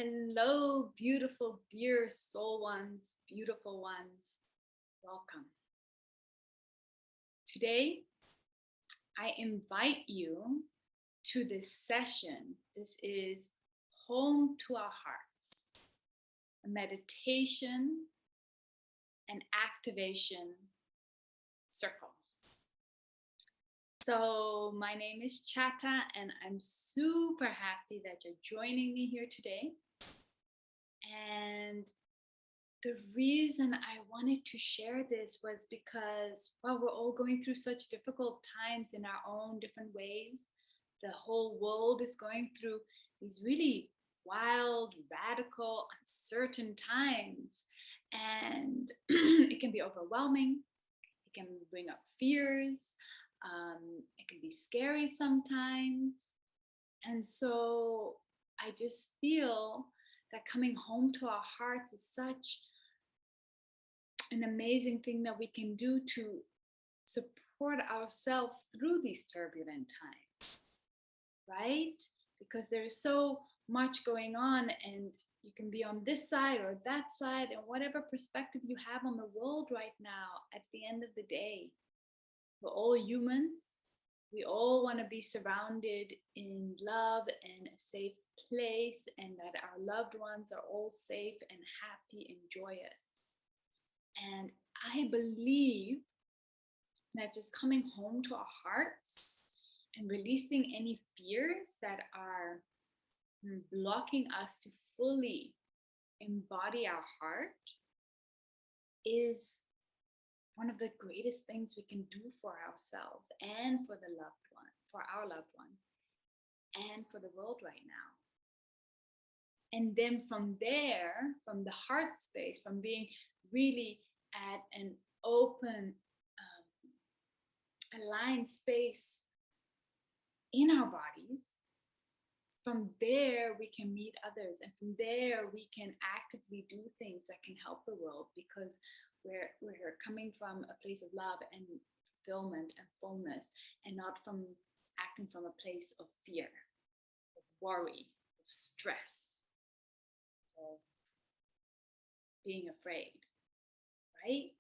Hello, beautiful, dear soul ones, beautiful ones. Welcome. Today, I invite you to this session. This is Home to Our Hearts, a meditation and activation circle. So my name is Chata, and I'm super happy that you're joining me here today. And the reason I wanted to share this was because, well, we're all going through such difficult times in our own different ways. The whole world is going through these really wild, radical, uncertain times. And it can be overwhelming. It can bring up fears. It can be scary sometimes. And so I just feel that coming home to our hearts is such an amazing thing that we can do to support ourselves through these turbulent times, right? Because there's so much going on, and you can be on this side or that side, and whatever perspective you have on the world right now, at the end of the day, we're all humans. We all want to be surrounded in love and a safe place, and that our loved ones are all safe and happy and joyous. And I believe that just coming home to our hearts and releasing any fears that are blocking us to fully embody our heart is one of the greatest things we can do for ourselves and for the loved one, for our loved ones, and for the world right now. And then from there, from the heart space, from being really at an open, aligned space in our bodies, from there we can meet others, and from there we can actively do things that can help the world, because we're coming from a place of love and fulfillment and fullness, and not from acting from a place of fear, of worry, of stress, of being afraid, right?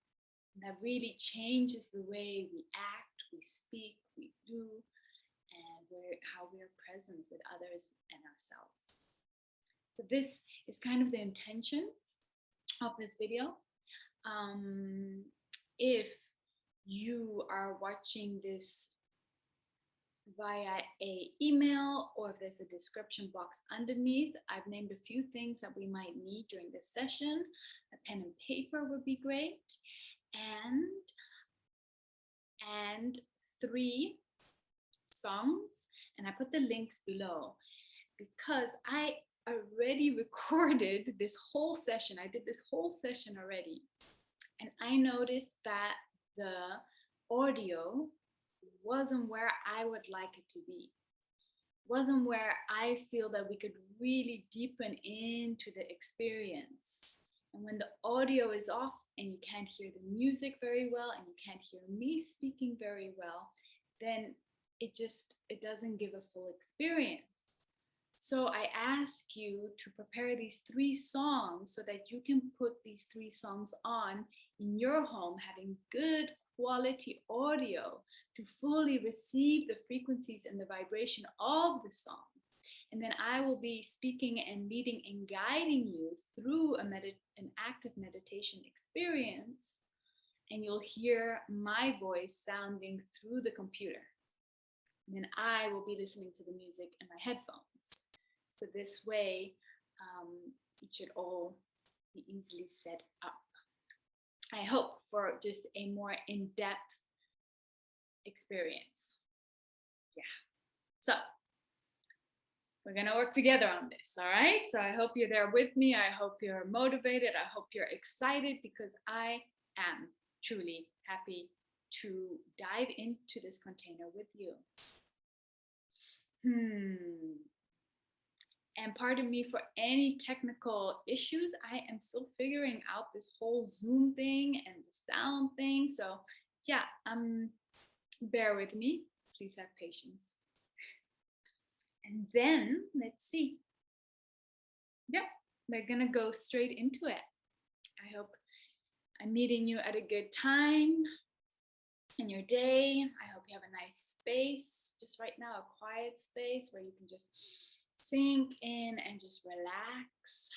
And that really changes the way we act, we speak, we do, and how we're present with others and ourselves. So this is kind of the intention of this video. If you are watching this via an email, or if there's a description box underneath, I've named a few things that we might need during this session. A pen and paper would be great, and 3 songs, and I put the links below, because I already recorded this whole session. I did this whole session already, and I noticed that the audio wasn't where I would like it to be. Wasn't where I feel that we could really deepen into the experience. And when the audio is off and you can't hear the music very well, and you can't hear me speaking very well, then it doesn't give a full experience. So I ask you to prepare these 3 songs so that you can put these 3 songs on in your home, having good quality audio to fully receive the frequencies and the vibration of the song. And then I will be speaking and leading and guiding you through an active meditation experience, and you'll hear my voice sounding through the computer. And then I will be listening to the music in my headphones. So this way, it should all be easily set up. I hope for just a more in-depth experience. Yeah. So we're gonna work together on this, all right? So I hope you're there with me. I hope you're motivated. I hope you're excited, because I am truly happy to dive into this container with you. And pardon me for any technical issues. I am still figuring out this whole Zoom thing and the sound thing. So yeah, bear with me. Please have patience. And then let's see. Yep, we're gonna go straight into it. I hope I'm meeting you at a good time in your day. I hope you have a nice space, just right now, a quiet space where you can just sink in and just relax.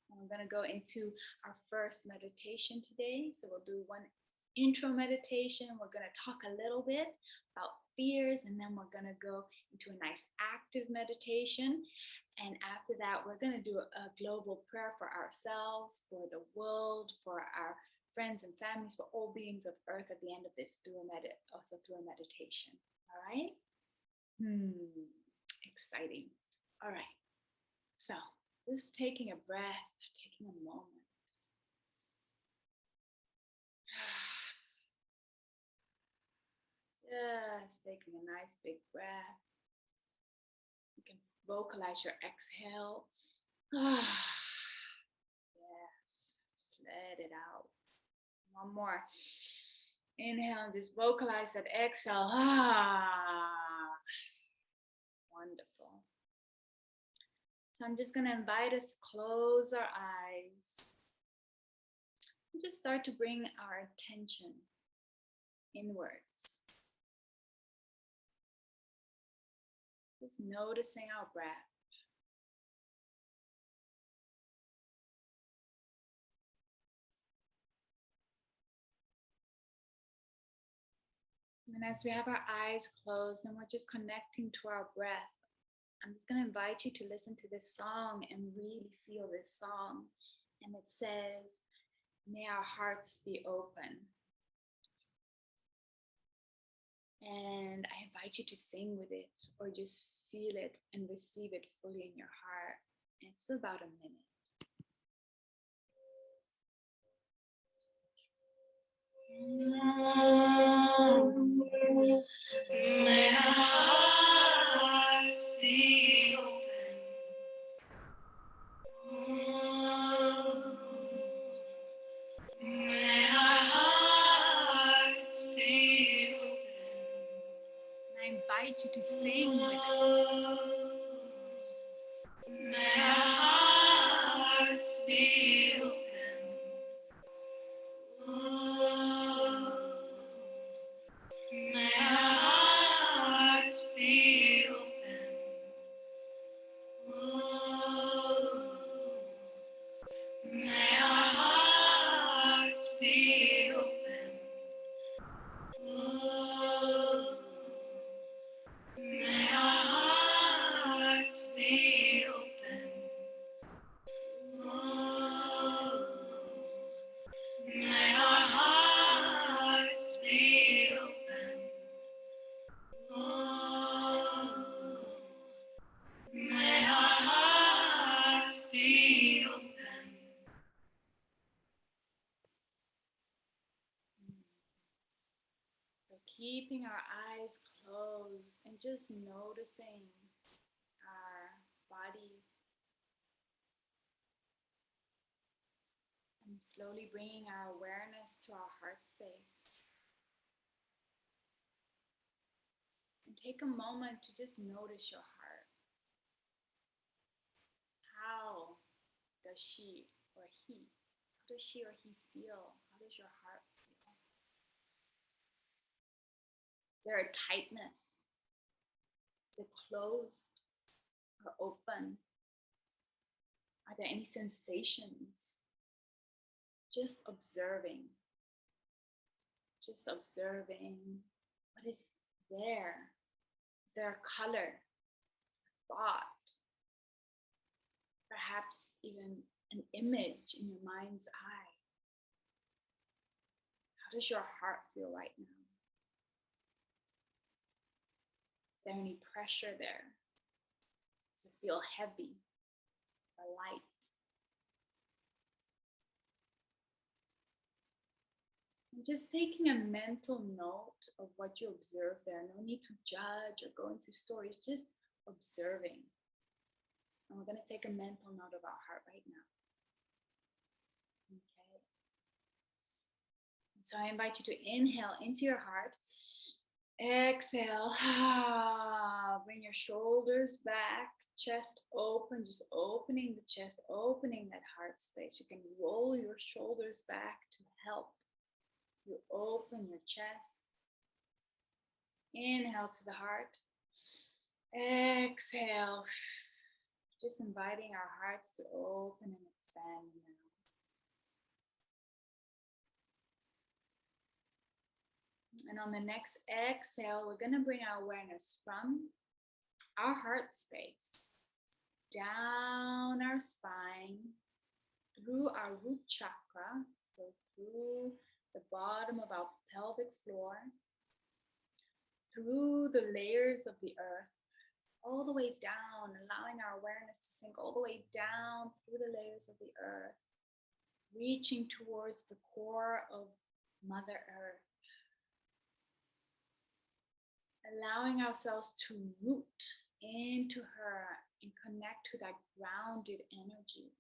And we're going to go into our first meditation today. So we'll do one intro meditation. We're going to talk a little bit about fears, and then we're going to go into a nice active meditation. And after that, we're going to do a global prayer for ourselves, for the world, for our friends and families, for all beings of earth at the end of this, also through a meditation. All right? Exciting. All right. So just taking a breath, taking a moment. Just taking a nice big breath. You can vocalize your exhale. Yes, just let it out. One more. Inhale and just vocalize that exhale. Wonderful. So I'm just going to invite us to close our eyes and just start to bring our attention inwards. Just noticing our breath. And as we have our eyes closed and we're just connecting to our breath, I'm just going to invite you to listen to this song and really feel this song. And it says, "May our hearts be open." And I invite you to sing with it or just feel it and receive it fully in your heart. It's about a minute. May our hearts be open. May our hearts be open. And I invite you to sing with us. May our hearts be open. May our hearts be open. May our hearts be open. May our hearts be open. May our hearts be open. May our hearts be open. So keeping our eyes closed and just noticing our body. And slowly bringing our awareness to our heart space. And take a moment to just notice your heart. How does she or he feel? How does your heart feel? Is there a tightness? Is it closed or open? Are there any sensations? Just observing. Just observing what is there. Is there a color, a thought, perhaps even an image in your mind's eye? How does your heart feel right now? Is there any pressure there? Does it feel heavy or light? And just taking a mental note of what you observe there. No need to judge or go into stories, just observing. And we're going to take a mental note of our heart right now. Okay. So I invite you to inhale into your heart Exhale. Bring your shoulders back, chest open, just opening the chest, opening that heart space. You can roll your shoulders back to help you open your chest. Inhale to the heart. Exhale. Just inviting our hearts to open and expand now. And on the next exhale, we're going to bring our awareness from our heart space down our spine, through our root chakra, so through the bottom of our pelvic floor, through the layers of the earth, all the way down, allowing our awareness to sink all the way down through the layers of the earth, reaching towards the core of Mother Earth. Allowing ourselves to root into her and connect to that grounded energy.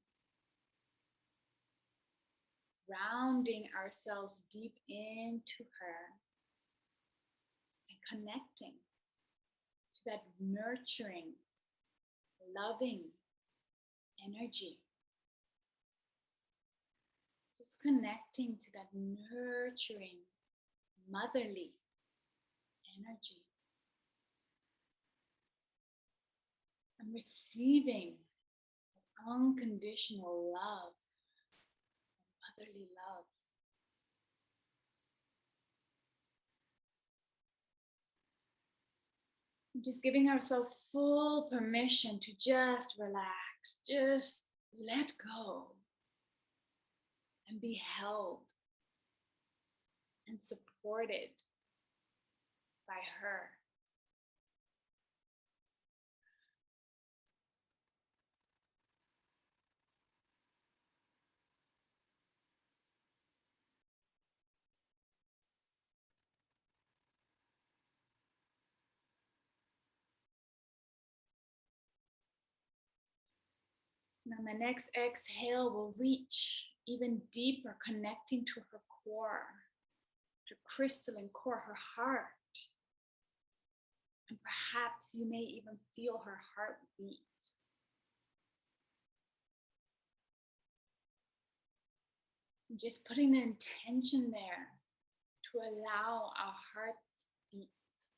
Grounding ourselves deep into her and connecting to that nurturing, loving energy. Just connecting to that nurturing, motherly energy. And receiving unconditional love, motherly love. Just giving ourselves full permission to just relax, just let go and be held and supported by her. And on the next exhale, we'll reach even deeper, connecting to her core, her crystalline core, her heart. And perhaps you may even feel her heartbeat. Just putting the intention there to allow our heart's beats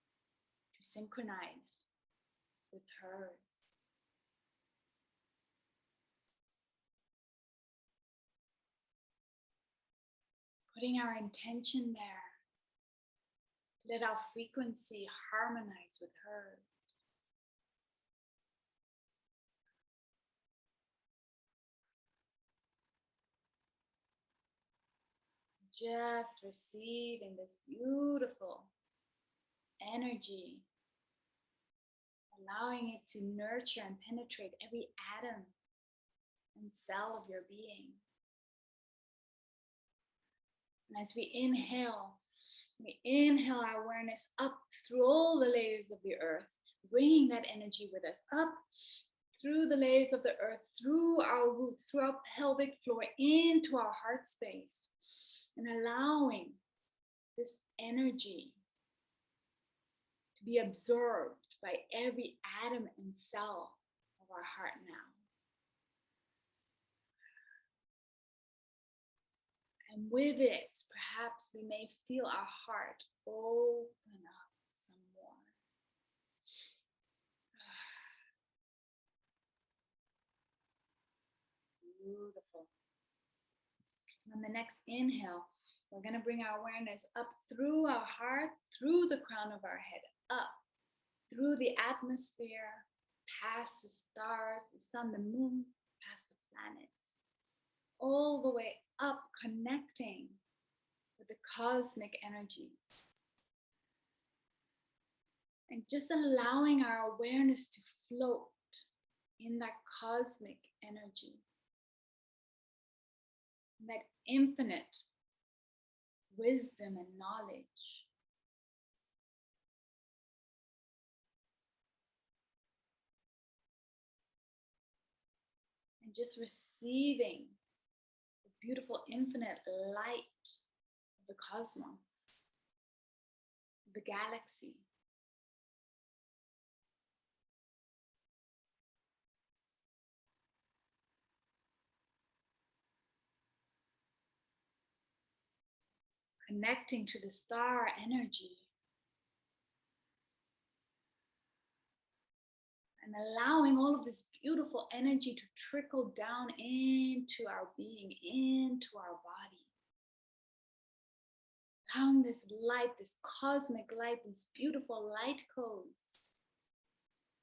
to synchronize with hers. Putting our intention there to let our frequency harmonize with hers. Just receiving this beautiful energy, allowing it to nurture and penetrate every atom and cell of your being. And as we inhale our awareness up through all the layers of the earth, bringing that energy with us up through the layers of the earth, through our roots, through our pelvic floor, into our heart space, and allowing this energy to be absorbed by every atom and cell of our heart now. And with it, perhaps we may feel our heart open up some more. Beautiful. And on the next inhale, we're going to bring our awareness up through our heart, through the crown of our head, up through the atmosphere, past the stars, the sun, the moon, past the planets, all the way up, connecting with the cosmic energies. And just allowing our awareness to float in that cosmic energy, that infinite wisdom and knowledge. And just receiving the beautiful infinite light of the cosmos, the galaxy. Connecting to the star energy. And allowing all of this beautiful energy to trickle down into our being, into our body. Allowing this light, this cosmic light, these beautiful light codes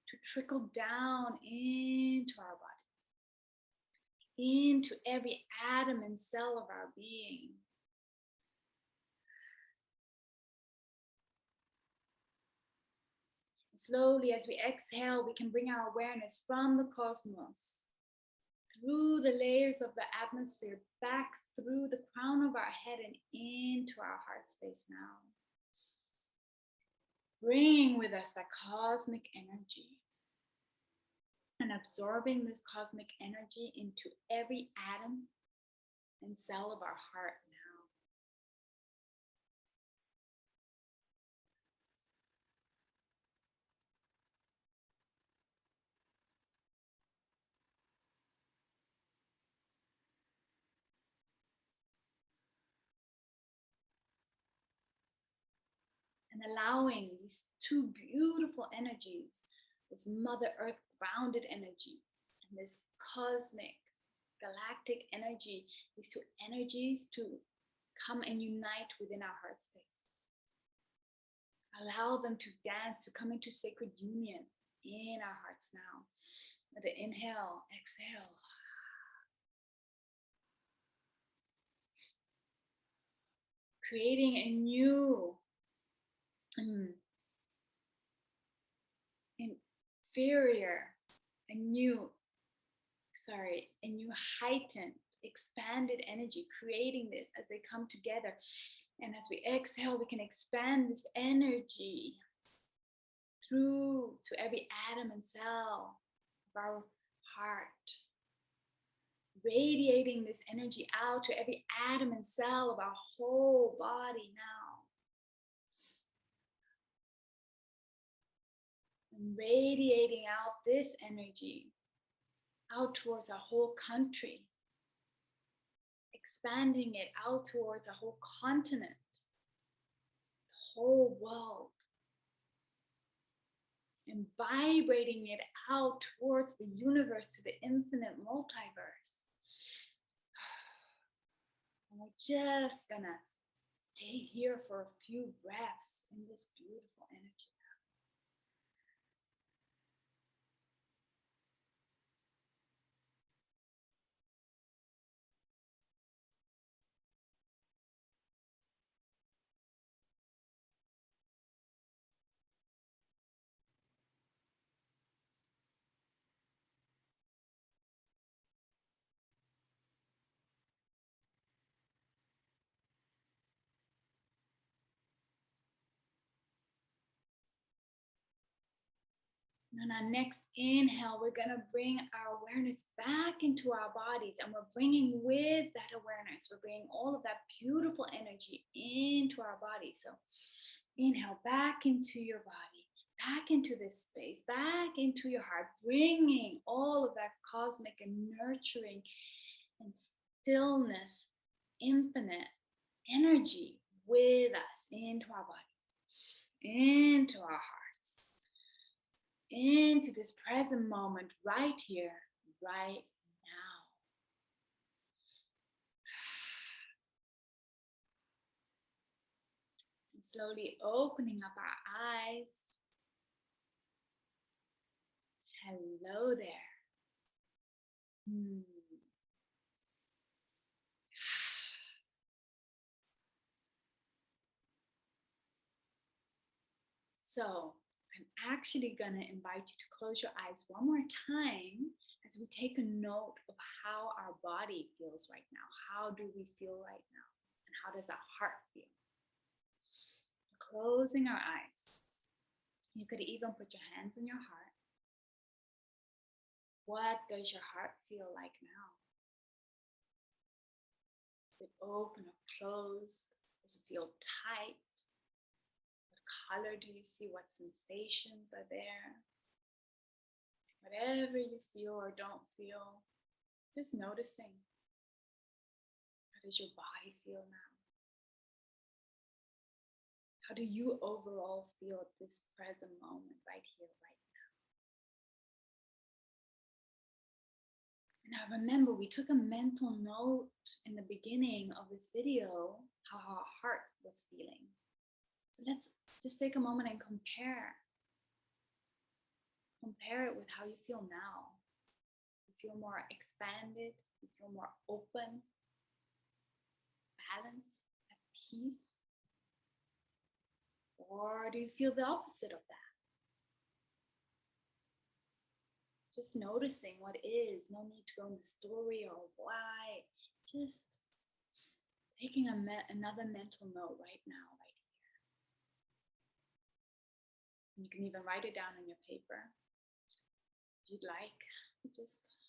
to trickle down into our body, into every atom and cell of our being. Slowly, as we exhale, we can bring our awareness from the cosmos, through the layers of the atmosphere, back through the crown of our head and into our heart space now. Bringing with us that cosmic energy and absorbing this cosmic energy into every atom and cell of our heart now. And allowing these two beautiful energies, this Mother Earth grounded energy and this cosmic galactic energy, these two energies to come and unite within our heart space. Allow them to dance, to come into sacred union in our hearts now. With the inhale, exhale. Creating a new a new heightened, expanded energy, creating this as they come together. And as we exhale, we can expand this energy through to every atom and cell of our heart, radiating this energy out to every atom and cell of our whole body now. And radiating out this energy out towards our whole country, expanding it out towards a whole continent, the whole world, and vibrating it out towards the universe, to the infinite multiverse. And we're just gonna stay here for a few breaths in this beautiful energy. On our next inhale, we're going to bring our awareness back into our bodies, and we're bringing with that awareness, we're bringing all of that beautiful energy into our body. So inhale back into your body, back into this space, back into your heart, bringing all of that cosmic and nurturing and stillness, infinite energy with us into our bodies, into our hearts, into this present moment, right here, right now. And slowly opening up our eyes. Hello there. So I'm actually going to invite you to close your eyes one more time as we take a note of how our body feels right now. How do we feel right now? And how does our heart feel? Closing our eyes. You could even put your hands on your heart. What does your heart feel like now? Is it open or closed? Does it feel tight or color do you see? What sensations are there? Whatever you feel or don't feel, just noticing. How does your body feel now? How do you overall feel at this present moment, right here, right now? Now remember, we took a mental note in the beginning of this video, how our heart was feeling. So let's just take a moment and compare. Compare it with how you feel now. You feel more expanded, you feel more open, balanced, at peace. Or do you feel the opposite of that? Just noticing what is, no need to go in the story or why. Just taking another mental note right now, right here. You can even write it down on your paper if you'd like. Just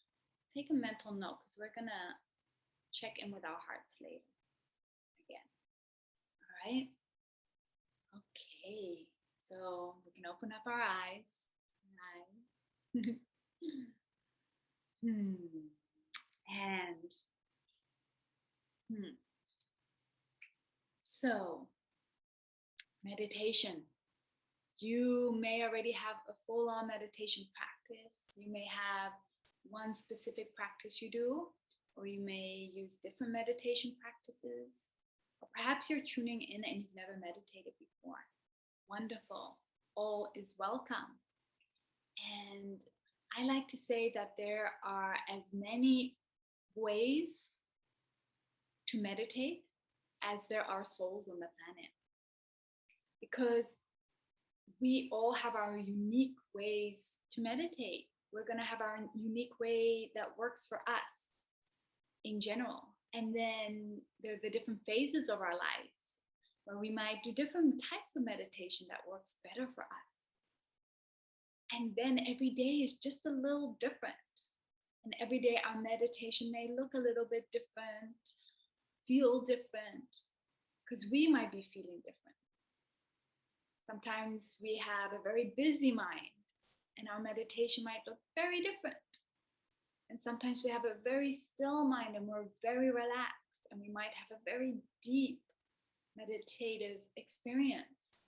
take a mental note because we're gonna check in with our hearts later again. All right? Okay, so we can open up our eyes. And so meditation. You may already have a full-on meditation practice. You may have one specific practice you do, or you may use different meditation practices. Or perhaps you're tuning in and you've never meditated before. Wonderful. All is welcome. And I like to say that there are as many ways to meditate as there are souls on the planet. Because we all have our unique ways to meditate. We're going to have our unique way that works for us in general. And then there are the different phases of our lives where we might do different types of meditation that works better for us. And then every day is just a little different. And every day our meditation may look a little bit different, feel different, because we might be feeling different. Sometimes we have a very busy mind and our meditation might look very different. And sometimes we have a very still mind and we're very relaxed and we might have a very deep meditative experience.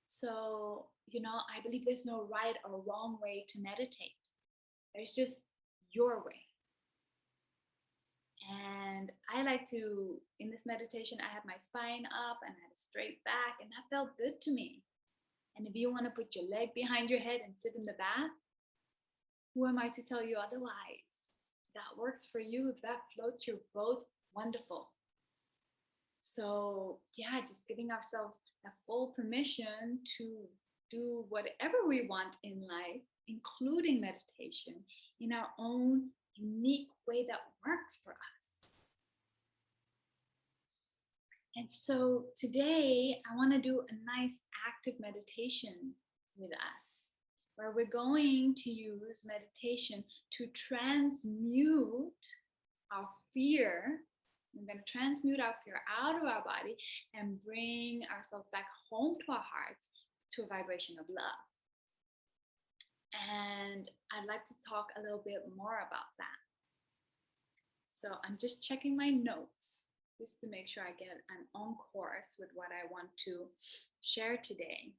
So, I believe there's no right or wrong way to meditate. There's just your way. And I like to, in this meditation, I have my spine up and I had a straight back, and that felt good to me. And if you want to put your leg behind your head and sit in the bath, who am I to tell you otherwise? If that works for you, if that floats your boat, wonderful. So yeah, just giving ourselves a full permission to do whatever we want in life, including meditation, in our own unique way that works for us. And so today I want to do a nice active meditation with us, where we're going to use meditation to transmute our fear. We're going to transmute our fear out of our body and bring ourselves back home to our hearts, to a vibration of love. And I'd like to talk a little bit more about that. So I'm just checking my notes just to make sure I'm on course with what I want to share today.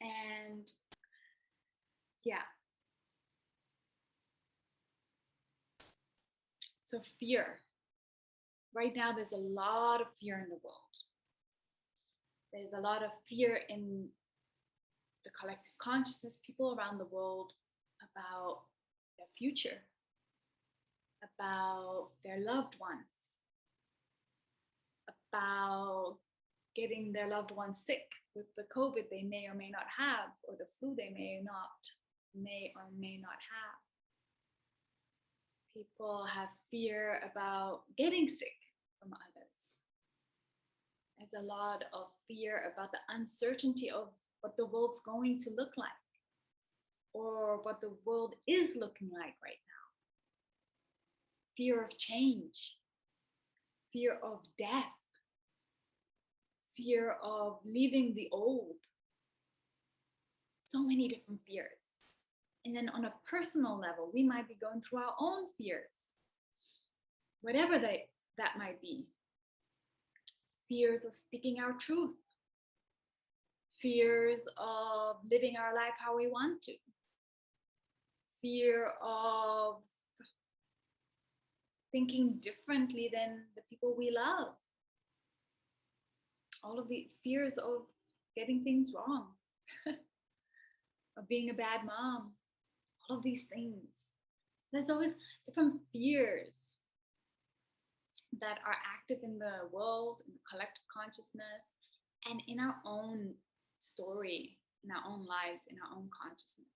And yeah. So fear. Right now, there's a lot of fear in the world. There's a lot of fear in the collective consciousness, people around the world, about their future, about their loved ones, about getting their loved ones sick with the COVID they may or may not have, or the flu they may or may not have. People have fear about getting sick from others. There's a lot of fear about the uncertainty of what the world's going to look like, or what the world is looking like right now. Fear of change, fear of death, fear of leaving the old. So many different fears. And then on a personal level, we might be going through our own fears, whatever that might be. Fears of speaking our truth, fears of living our life how we want to, fear of thinking differently than the people we love, all of the fears of getting things wrong, of being a bad mom, all of these things. There's always different fears that are active in the world, in the collective consciousness, and in our own story, in our own lives, in our own consciousness.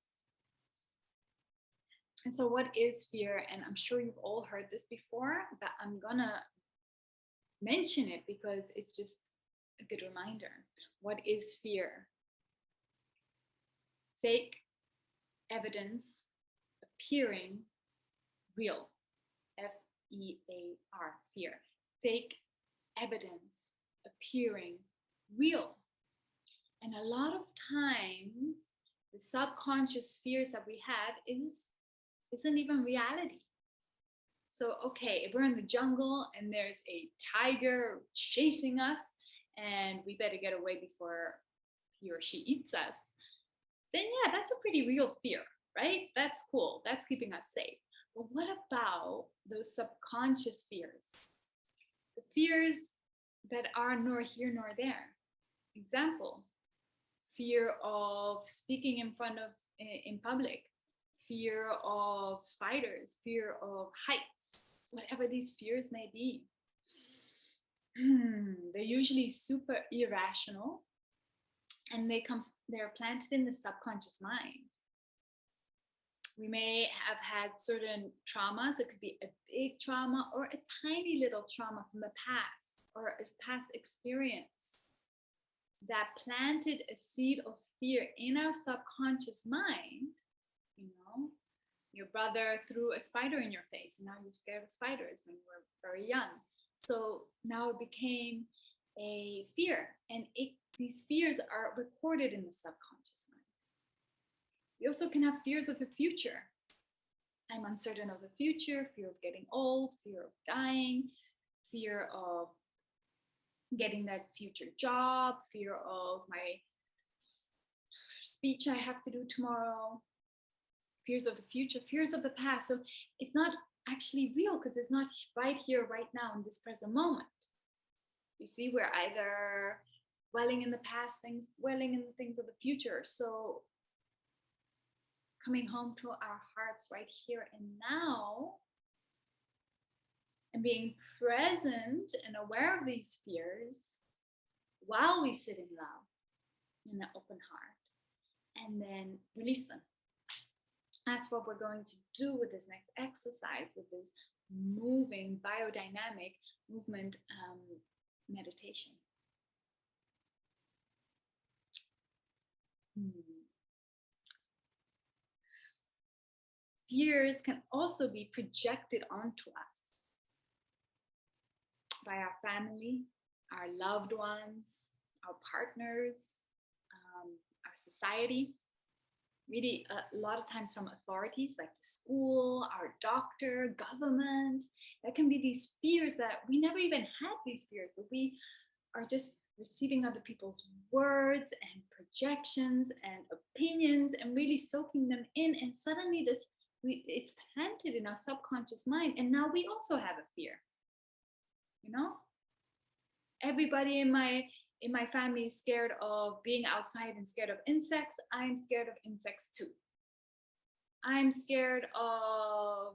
And so what is fear? And I'm sure you've all heard this before, but I'm gonna mention it because it's just a good reminder. What is fear? Fake evidence appearing real. F-E-A-R, fear. Fake evidence appearing real. And a lot of times, the subconscious fears that we have isn't even reality. So, okay, if we're in the jungle and there's a tiger chasing us and we better get away before he or she eats us, then yeah, that's a pretty real fear, right? That's cool. That's keeping us safe. But what about those subconscious fears? The fears that are nor here nor there. Example, fear of speaking in public, fear of spiders, fear of heights, whatever these fears may be. They're usually super irrational, and they're planted in the subconscious mind. We may have had certain traumas. It could be a big trauma or a tiny little trauma from the past, or a past experience that planted a seed of fear in our subconscious mind. You know, your brother threw a spider in your face, and now you're scared of spiders when you were very young. So now it became a fear, and these fears are recorded in the subconscious mind. We also can have fears of the future. I'm uncertain of the future, fear of getting old, fear of dying, fear of getting that future job, fear of my speech I have to do tomorrow, fears of the future, fears of the past. So it's not actually real because it's not right here, right now, in this present moment. You see, we're either dwelling in the past things, dwelling in the things of the future. So coming home to our hearts right here and now, and being present and aware of these fears while we sit in love, in an open heart, and then release them. That's what we're going to do with this next exercise, with this moving biodynamic movement meditation. Fears can also be projected onto us by our family, our loved ones, our partners, our society. Really, a lot of times from authorities like the school, our doctor, government. There can be these fears that we never even had these fears, but we are just receiving other people's words and projections and opinions and really soaking them in. And suddenly it's planted in our subconscious mind. And now we also have a fear. You know, everybody in my family is scared of being outside and scared of insects. I'm scared of insects too. I'm scared of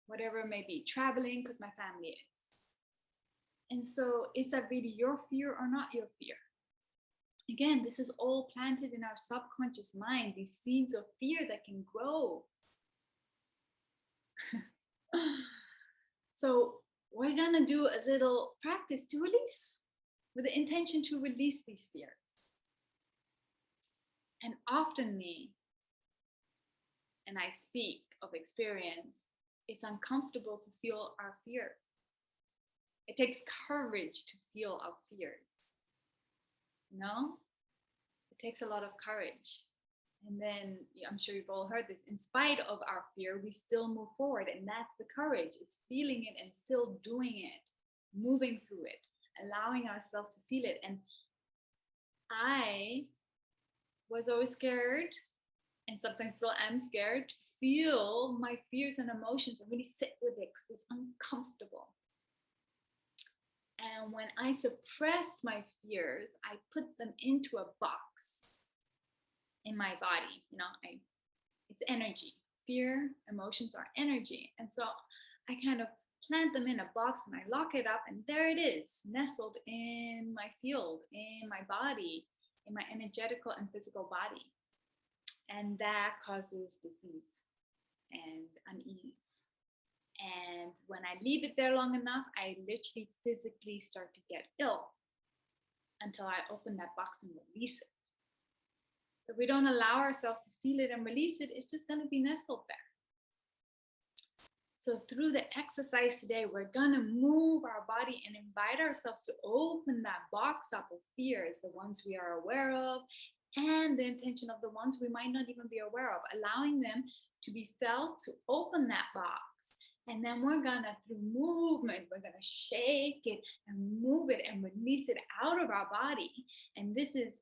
whatever it may be, traveling, because my family is. And so is that really your fear or not your fear? Again, this is all planted in our subconscious mind, these seeds of fear that can grow. So we're gonna do a little practice to release, with the intention to release these fears. And often and I speak of experience, it's uncomfortable to feel our fears. It takes courage to feel our fears. you know? It takes a lot of courage. And then I'm sure you've all heard this, in spite of our fear, we still move forward. And that's the courage. It's feeling it and still doing it, moving through it, allowing ourselves to feel it. And I was always scared, and sometimes still am scared, to feel my fears and emotions and really sit with it because it's uncomfortable. And when I suppress my fears, I put them into a box in my body. It's energy. Fear, emotions are energy. And so I kind of plant them in a box and I lock it up, and there it is, nestled in my field, in my body, in my energetical and physical body. And that causes disease and unease. And when I leave it there long enough, I literally physically start to get ill until I open that box and release it. So if we don't allow ourselves to feel it and release it, it's just going to be nestled there. So through the exercise today, we're going to move our body and invite ourselves to open that box up of fears, the ones we are aware of, and the intention of the ones we might not even be aware of, allowing them to be felt, to open that box. And then we're gonna, through movement, we're gonna shake it and move it and release it out of our body. And this is,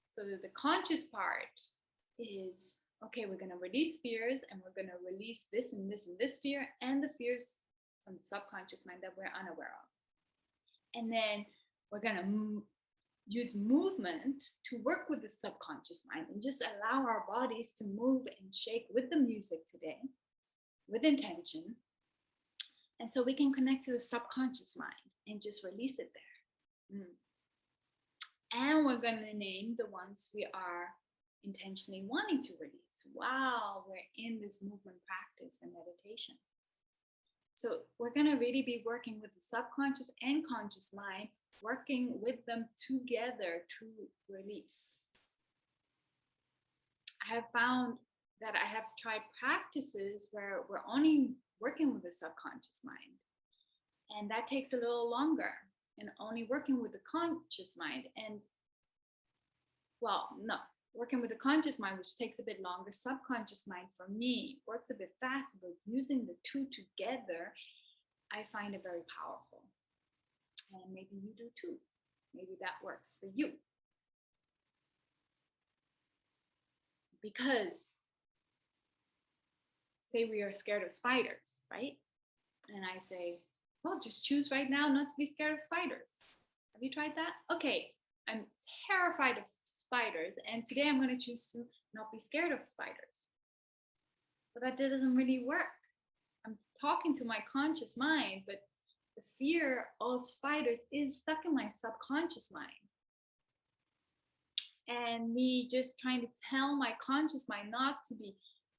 so that the conscious part is, okay, we're gonna release fears, and we're gonna release this and this and this fear, and the fears from the subconscious mind that we're unaware of. And then we're gonna use movement to work with the subconscious mind and just allow our bodies to move and shake with the music today, with intention. And so we can connect to the subconscious mind and just release it there. And we're going to name the ones we are intentionally wanting to release while we're in this movement practice and meditation. So we're going to really be working with the subconscious and conscious mind, working with them together to release. I have found that I have tried practices where we're only working with the subconscious mind, and that takes a little longer, and only working with the conscious mind. And working with the conscious mind, which takes a bit longer. Subconscious mind for me works a bit faster, but using the two together, I find it very powerful. And maybe you do too. Maybe that works for you. Because say we are scared of spiders, right? And I say, well, just choose right now not to be scared of spiders. Have you tried that? Okay, I'm terrified of spiders, and today I'm going to choose to not be scared of spiders. But that doesn't really work. I'm talking to my conscious mind, but the fear of spiders is stuck in my subconscious mind. And me just trying to tell my conscious mind not to be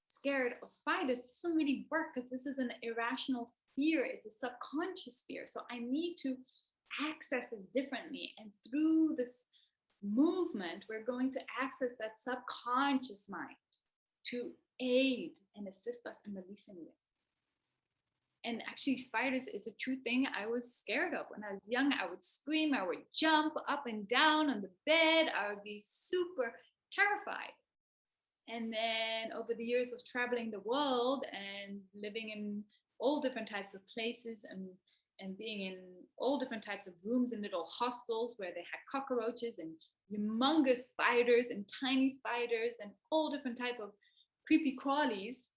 scared of spiders doesn't really work, because this is an irrational fear. It's a subconscious fear. So I need to access it differently. And through this movement, we're going to access that subconscious mind to aid and assist us in releasing this. And actually, spiders is a true thing I was scared of. When I was young, I would scream, I would jump up and down on the bed. I would be super terrified. And then over the years of traveling the world and living in all different types of places and being in all different types of rooms and little hostels where they had cockroaches and humongous spiders and tiny spiders and all different type of creepy crawlies,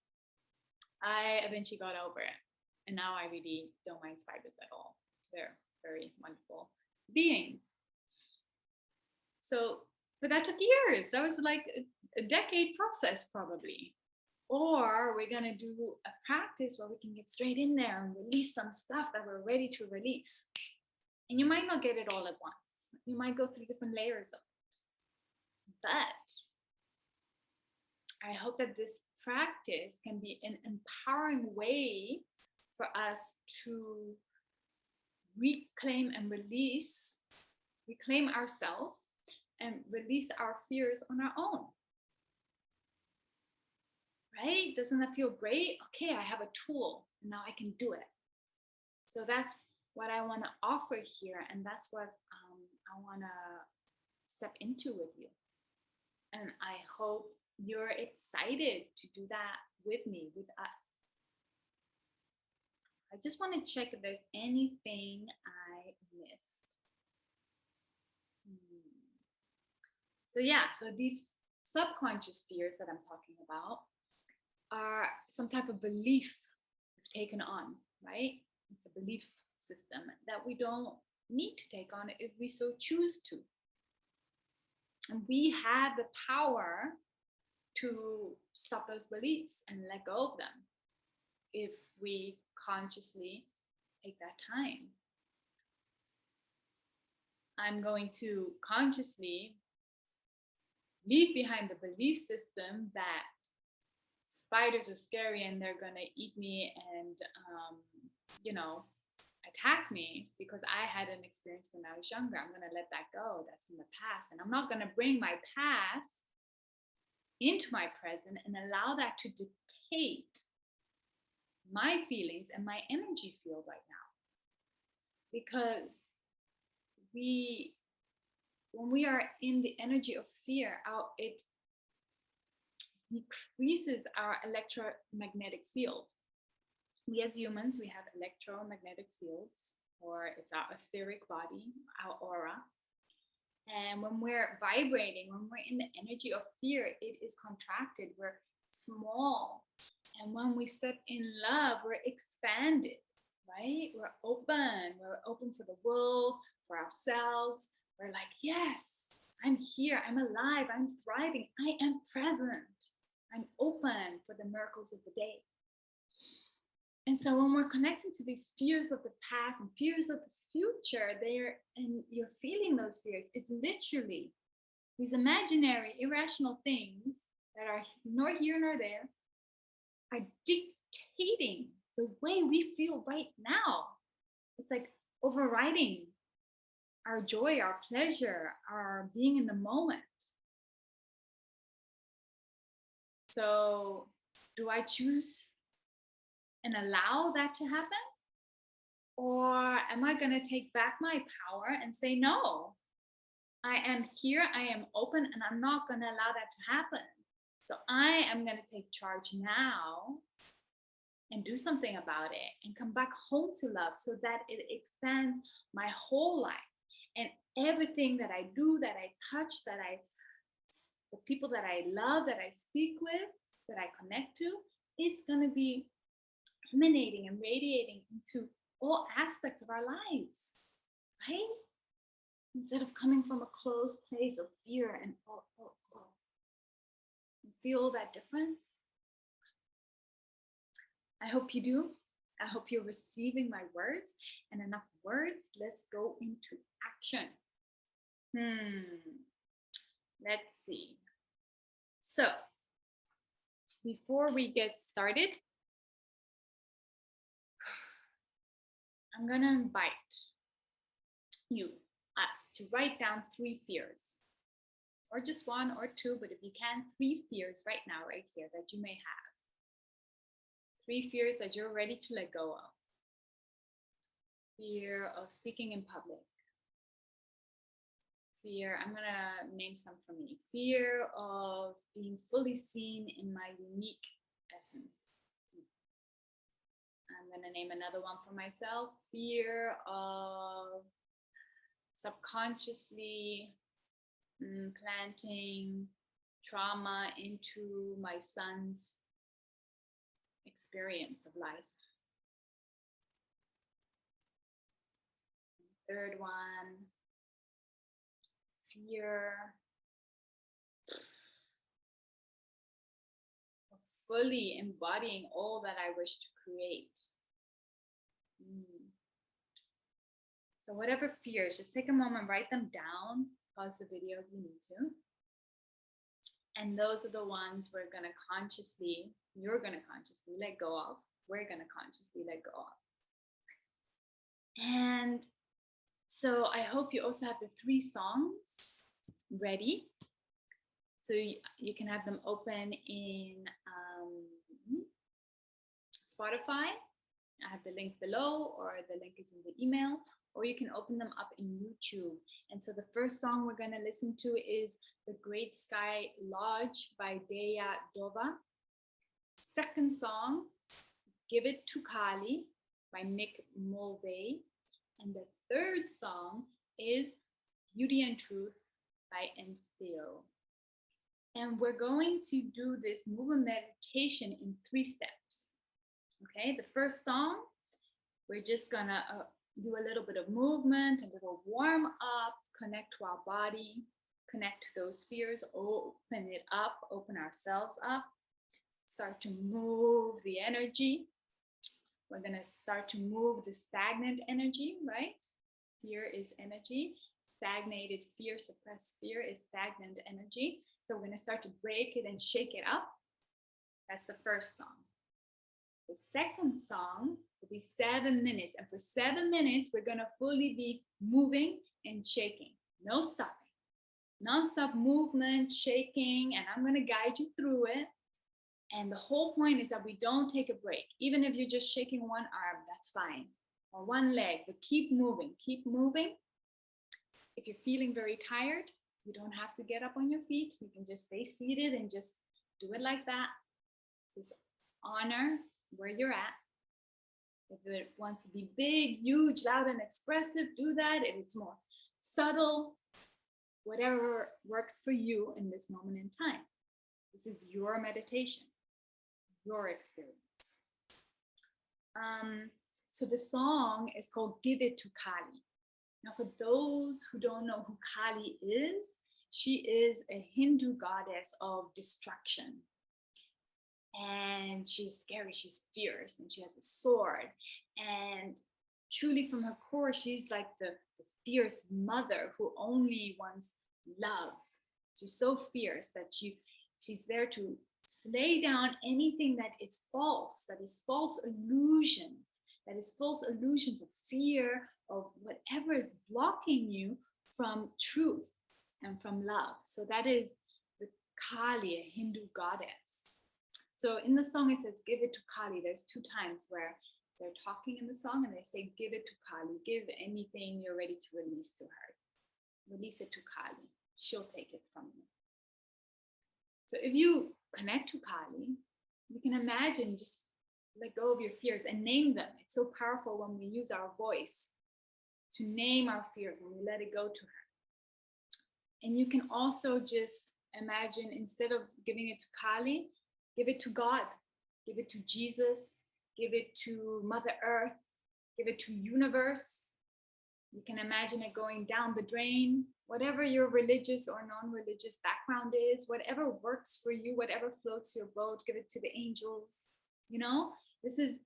I eventually got over it. And now I really don't mind spiders at all. They're very wonderful beings. So, but that took years. That was like a decade process probably. Or we're going to do a practice where we can get straight in there and release some stuff that we're ready to release. And you might not get it all at once. You might go through different layers of it. But I hope that this practice can be an empowering way for us to reclaim and reclaim ourselves and release our fears on our own. Right? Doesn't that feel great? Okay, I have a tool, and now I can do it. So that's what I want to offer here, and that's what I want to step into with you. And I hope you're excited to do that with me, with us. I just want to check if there's anything I missed. So yeah, so these subconscious fears that I'm talking about are some type of belief we've taken on, right? It's a belief system that we don't need to take on if we so choose to. And we have the power to stop those beliefs and let go of them if we consciously take that time. I'm going to consciously leave behind the belief system that spiders are scary and they're gonna eat me and attack me because I had an experience when I was younger. I'm gonna let that go. That's from the past, and I'm not gonna bring my past into my present and allow that to dictate my feelings and my energy field right now. Because when we are in the energy of fear, it decreases our electromagnetic field. We as humans, we have electromagnetic fields, or it's our etheric body, our aura. And when we're vibrating, when we're in the energy of fear, it is contracted, we're small. And when we step in love, we're expanded, right? We're open for the world, for ourselves. We're like, yes, I'm here, I'm alive, I'm thriving, I am present. I'm open for the miracles of the day. And so when we're connecting to these fears of the past and fears of the future, and you're feeling those fears, it's literally these imaginary, irrational things that are nor here nor there, are dictating the way we feel right now. It's like overriding our joy, our pleasure, our being in the moment. So do I choose and allow that to happen? Or am I going to take back my power and say, no, I am here, I am open, and I'm not going to allow that to happen. So I am going to take charge now and do something about it and come back home to love so that it expands my whole life. And everything that I do, that I touch, the people that I love, that I speak with, that I connect to, it's going to be emanating and radiating into all aspects of our lives, right? Instead of coming from a closed place of fear and You feel that difference? I hope you do. I hope you're receiving my words, and enough words. Let's go into action. Let's see. So before we get started, I'm going to invite us to write down 3 fears, or just 1 or 2, but if you can, 3 fears right now, right here, that you may have. 3 fears that you're ready to let go of. Fear of speaking in public. Fear, I'm going to name some for me. Fear of being fully seen in my unique essence. I'm going to name another one for myself. Fear of subconsciously planting trauma into my son's experience of life. Third one, fear of fully embodying all that I wish to create. So whatever fears, just take a moment, write them down, pause the video if you need to. And those are the ones you're going to consciously let go of. We're going to consciously let go of. And so I hope you also have the 3 songs ready. So you can have them open in Spotify, I have the link below, or the link is in the email, or you can open them up in YouTube. And so the first song we're going to listen to is The Great Sky Lodge by Deya, Dova. Second song, Give It to Kali by Nick Mulvey. And the third song is Beauty and Truth by Theo. And we're going to do this movement meditation in 3 steps. Okay, the first song, we're just gonna do a little bit of movement, a little warm up, connect to our body, connect to those spheres, open it up, open ourselves up, start to move the energy. We're gonna start to move the stagnant energy, right? Fear is energy. Stagnated fear, suppressed fear is stagnant energy. So we're gonna start to break it and shake it up. That's the first song. The second song will be 7 minutes. And for 7 minutes, we're gonna fully be moving and shaking. No stopping. Non-stop movement, shaking, and I'm gonna guide you through it. And the whole point is that we don't take a break. Even if you're just shaking one arm, that's fine. Or one leg, but keep moving, keep moving. If you're feeling very tired, you don't have to get up on your feet. You can just stay seated and just do it like that. Just honor where you're at. If it wants to be big, huge, loud, and expressive, do that. If it's more subtle, whatever works for you in this moment in time. This is your meditation, your experience. So the song is called Give It to Kali. Now, for those who don't know who Kali is, she is a Hindu goddess of destruction. And she's scary, she's fierce, and she has a sword. And truly from her core, she's like the fierce mother who only wants love. She's so fierce that she's there to slay down anything that is false, that is false illusions, that is false illusions of fear, of whatever is blocking you from truth and from love. So that is the Kali, a Hindu goddess. So in the song, it says, give it to Kali. There's 2 times where they're talking in the song and they say, give it to Kali. Give anything you're ready to release to her. Release it to Kali. She'll take it from you. So if you connect to Kali, you can imagine, just let go of your fears and name them. It's so powerful when we use our voice to name our fears and we let it go to her. And you can also just imagine, instead of giving it to Kali, give it to God, give it to Jesus, give it to Mother Earth, give it to universe. You can imagine it going down the drain, whatever your religious or non-religious background is, whatever works for you, whatever floats your boat, give it to the angels. You know, this is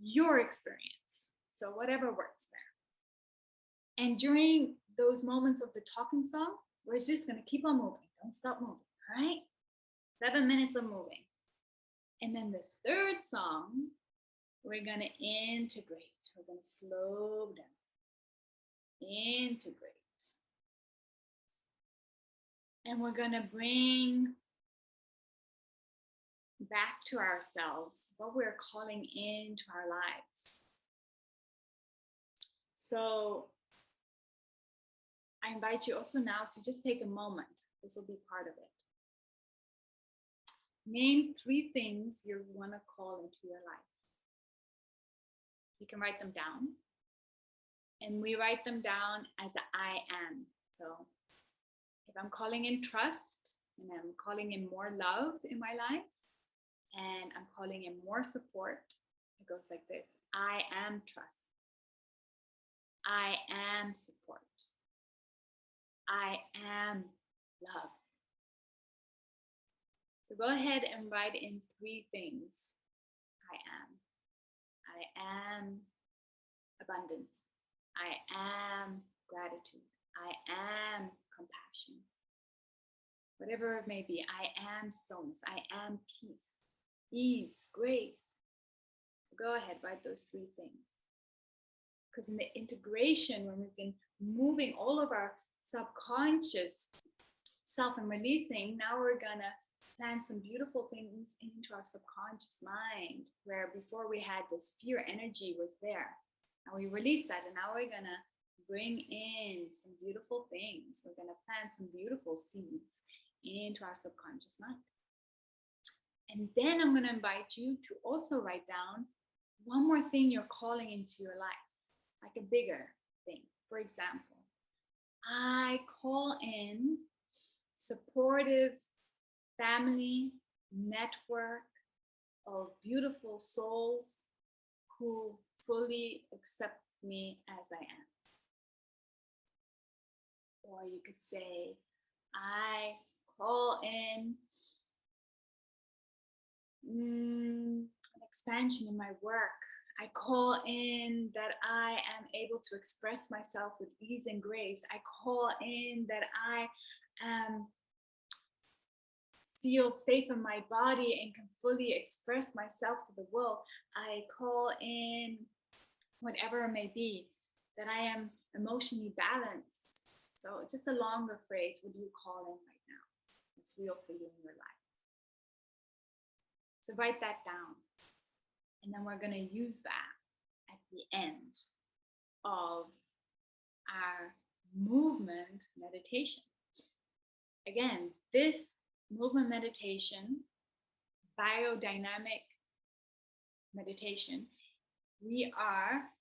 your experience. So whatever works there. And during those moments of the talking song, we're just going to keep on moving. Don't stop moving. All right? 7 minutes of moving. And then the third song, we're going to integrate. We're going to slow down. Integrate. And we're going to bring back to ourselves what we're calling into our lives. So I invite you also now to just take a moment. This will be part of it. Name 3 things you want to call into your life. You can write them down. And we write them down as I am. So if I'm calling in trust, and I'm calling in more love in my life, and I'm calling in more support, it goes like this. I am trust. I am support. I am love. So go ahead and write in 3 things. I am. I am abundance. I am gratitude. I am compassion. Whatever it may be, I am stillness. I am peace, ease, grace. So go ahead, write those 3 things. Because in the integration, when we've been moving all of our subconscious self and releasing, now we're gonna plant some beautiful things into our subconscious mind, where before we had this fear energy was there. And we release that, and now we're gonna bring in some beautiful things. We're gonna plant some beautiful seeds into our subconscious mind. And then I'm gonna invite you to also write down one more thing you're calling into your life, like a bigger thing. For example, I call in supportive family network of beautiful souls who fully accept me as I am. Or you could say, I call in an expansion in my work. I call in that I am able to express myself with ease and grace. I call in that I feel safe in my body and can fully express myself to the world. I call in whatever it may be, that I am emotionally balanced. So just a longer phrase, what do you call in right now? It's real for you in your life. So write that down. And then we're gonna use that at the end of our movement meditation. Again, this movement meditation, biodynamic meditation, we are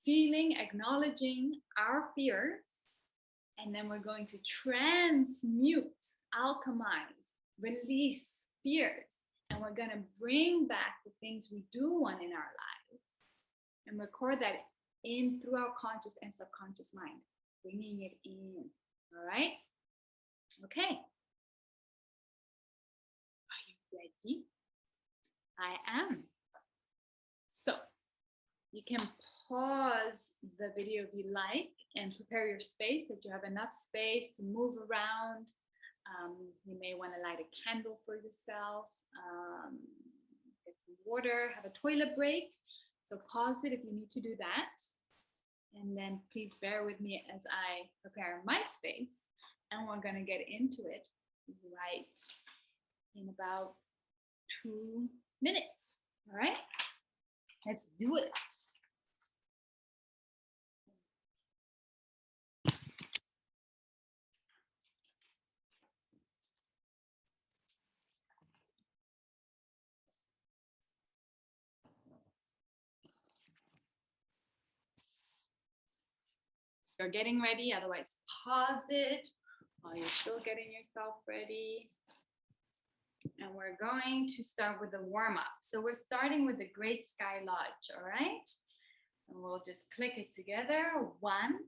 feeling, acknowledging our fears, and then we're going to transmute, alchemize, release fears, and we're going to bring back the things we do want in our lives and record that in through our conscious and subconscious mind, bringing it in. All right? Okay. Are you ready? I am. So you can pause the video if you like and prepare your space, that you have enough space to move around. You may want to light a candle for yourself, get some water, have a toilet break. So pause it if you need to do that. And then please bear with me as I prepare my space. And we're going to get into it right in about 2 minutes. All right, let's do it. You're getting ready, otherwise pause it while you're still getting yourself ready. And we're going to start with the warm-up. So we're starting with the Great Sky Lodge, all right? And we'll just click it together. 1,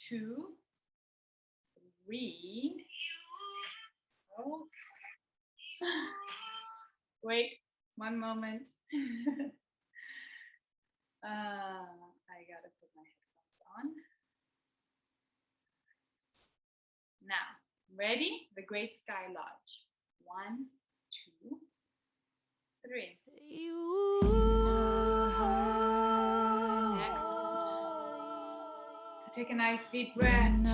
2, 3. Oh. Wait, one moment. I gotta put my headphones on. Now, ready? The Great Sky Lodge. 1, 2, 3. Excellent. So take a nice deep breath. I'm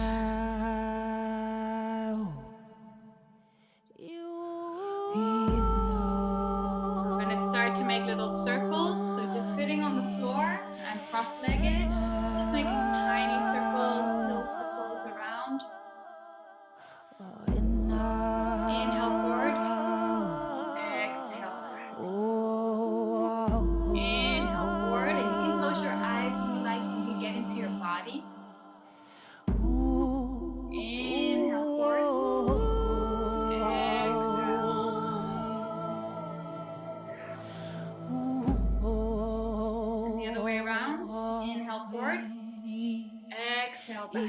going to start to make little circles. So just sitting on the floor and cross-legged, just making tiny circles, little circles around. Inhale forward. Exhale back. Inhale forward. And you can close your eyes if you like. You can get into your body. Inhale forward. Exhale. And the other way around. Inhale forward. Exhale back.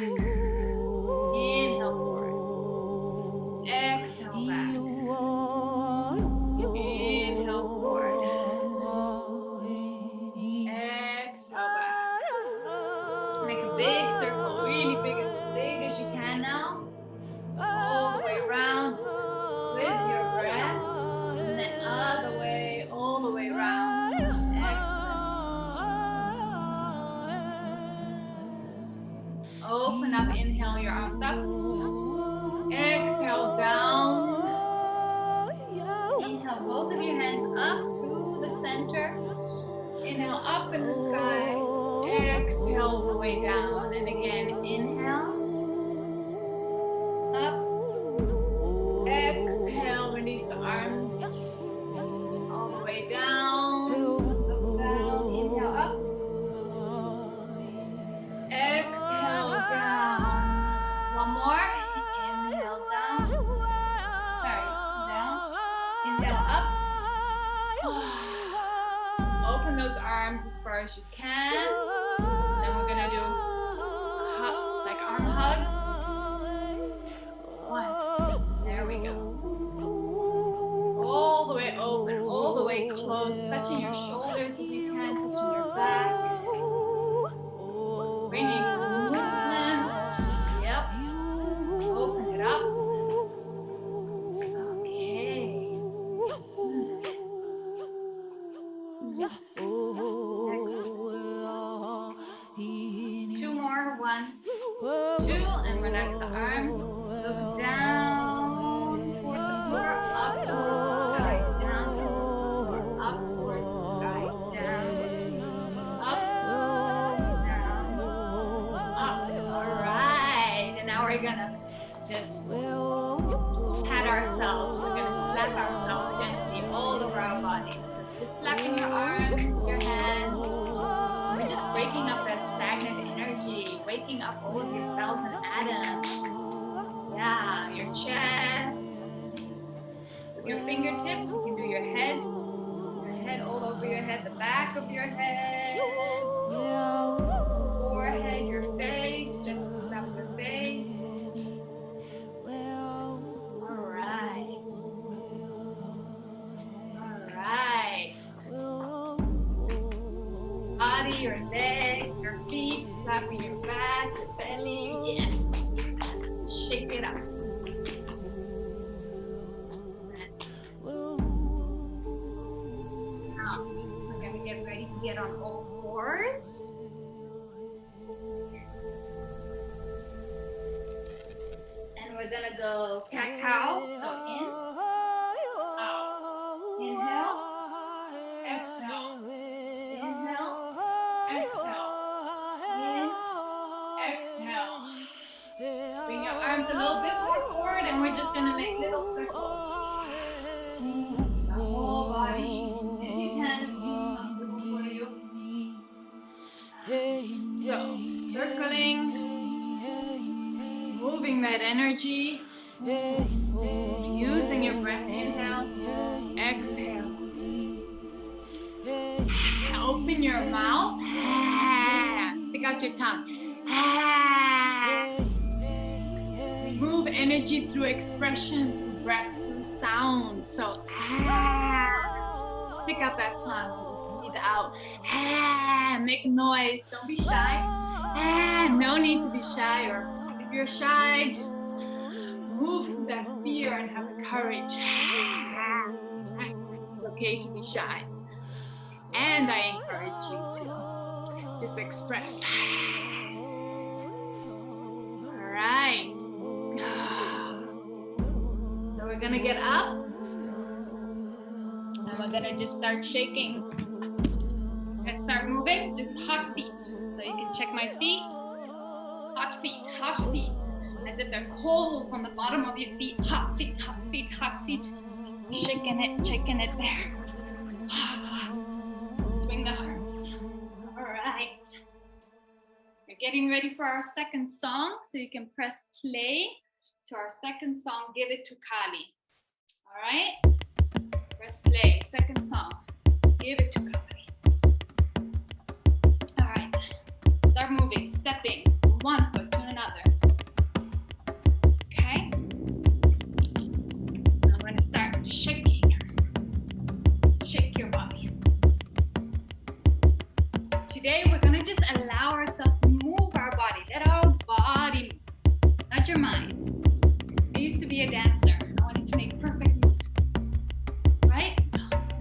Inhale forward. Exhale back. Inhale forward. Exhale back. Make a big circle, really big as you can now. All the way around with your breath. And then other way, all the way around. Excellent. Open up Inhale, both of your hands up through the center. Inhale, up in the sky. Exhale all the way down. And again, inhale. Up. Exhale, release the arms. All the way down. Look down. Inhale, up. Exhale, down. One more. Inhale, down. Sorry, down. Inhale, up. Open those arms as far as you can. Then we're gonna do like arm hugs. One. There we go. All the way open, all the way close, touching your shoulders if you can, touching your back. Bringing some movement. Yep. Let's open it up. Okay. Two more. 1, 2, and relax the arms. Look down towards the floor, up towards the sky, down towards the floor, up towards the sky, down, up, down, up. All right, and now we're gonna just pat ourselves. We're gonna slap ourselves gently all over our bodies. So just slapping your arms, your hands. We're just breaking up that stagnant energy, waking up all of your cells and atoms. Yeah, your chest. With your fingertips, you can do your head all over your head, the back of your head, forehead, your face, gently slap your face. All right. Body, your legs, your feet, slapping your back, your belly. Yes. Shake it up. Now, we're going to get ready to get on all fours. And we're going to go cat-cow. So in, out. Inhale, exhale. Inhale, exhale. In, exhale. Bring your arms a little bit more forward, and we're just going to make little circles. The whole body. If you can, comfortable for you. So, circling, moving that energy, using your breath. Inhale, exhale. Open your mouth. Stick out your tongue. Move energy through expression, through breath, through sound. So, stick out that tongue. Just breathe out. Make noise. Don't be shy. No need to be shy. Or if you're shy, just move through that fear and have the courage. It's okay to be shy. And I encourage you to just express. All right. So we're gonna get up and we're gonna just start shaking. Let's start moving. Just hot feet. So you can check my feet. Hot feet, hot feet. As if they're coals on the bottom of your feet. Hot feet, hot feet, hot feet. Shaking it there. Swing the arms. All right. We're getting ready for our second song, so you can press play to our second song, Give It to Kali. All right? Press play, second song, Give It to Kali. All right. Start moving, stepping from one foot to another. Okay? I'm going to start shaking. Shake your body. Today we're going to just allow ourselves to move our body. Let our body move, not your mind. I used to be a dancer. I wanted to make perfect moves. Right?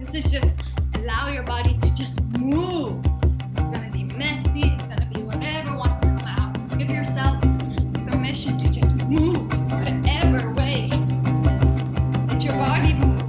This is just allow your body to just move. It's going to be messy. It's going to be whatever wants to come out. Just give yourself permission to just move whatever way. Let your body move.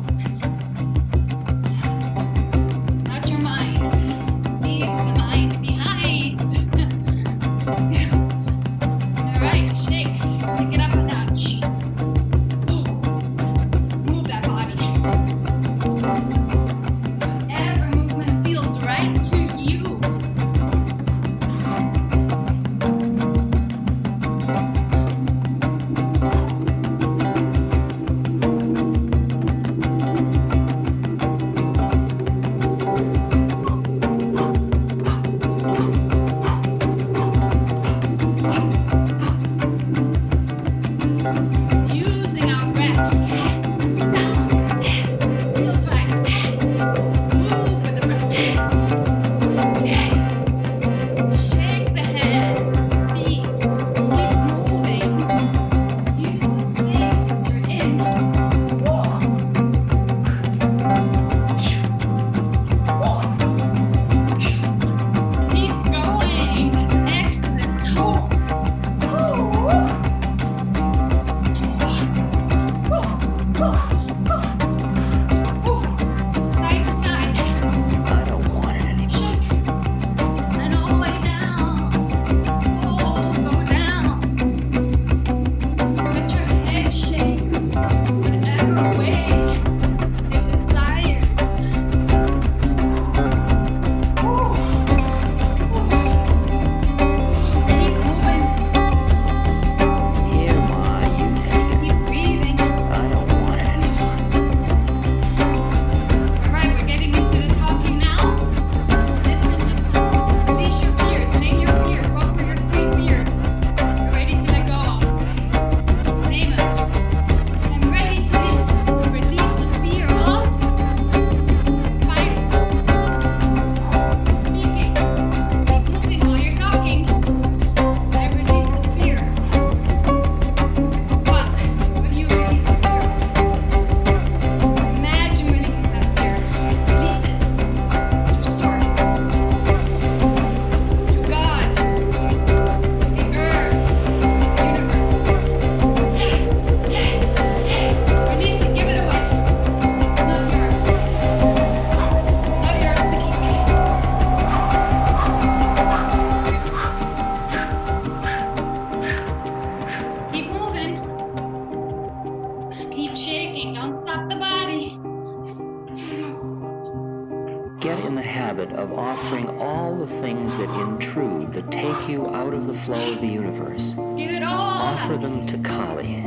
get in the habit of offering all the things that intrude, that take you out of the flow of the universe. Give it all. Offer them to Kali.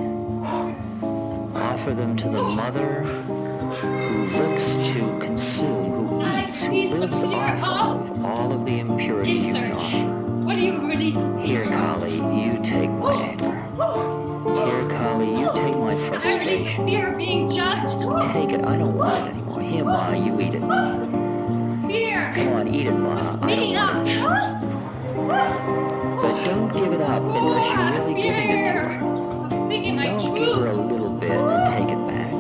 Offer them to the mother who looks to consume, who eats, who lives off of all of the impurities you can offer. What do you release? Here, Kali, you take my anger. Here, Kali, you take my I release frustration. fear of being judged. Take it. I don't want it anymore. Here, Ma, you eat it. Fear. Come on, eat it, Ma. I don't want it. But don't give it up unless you're really giving it to her. I'm speaking my Don't truth. give her a little bit and take it back.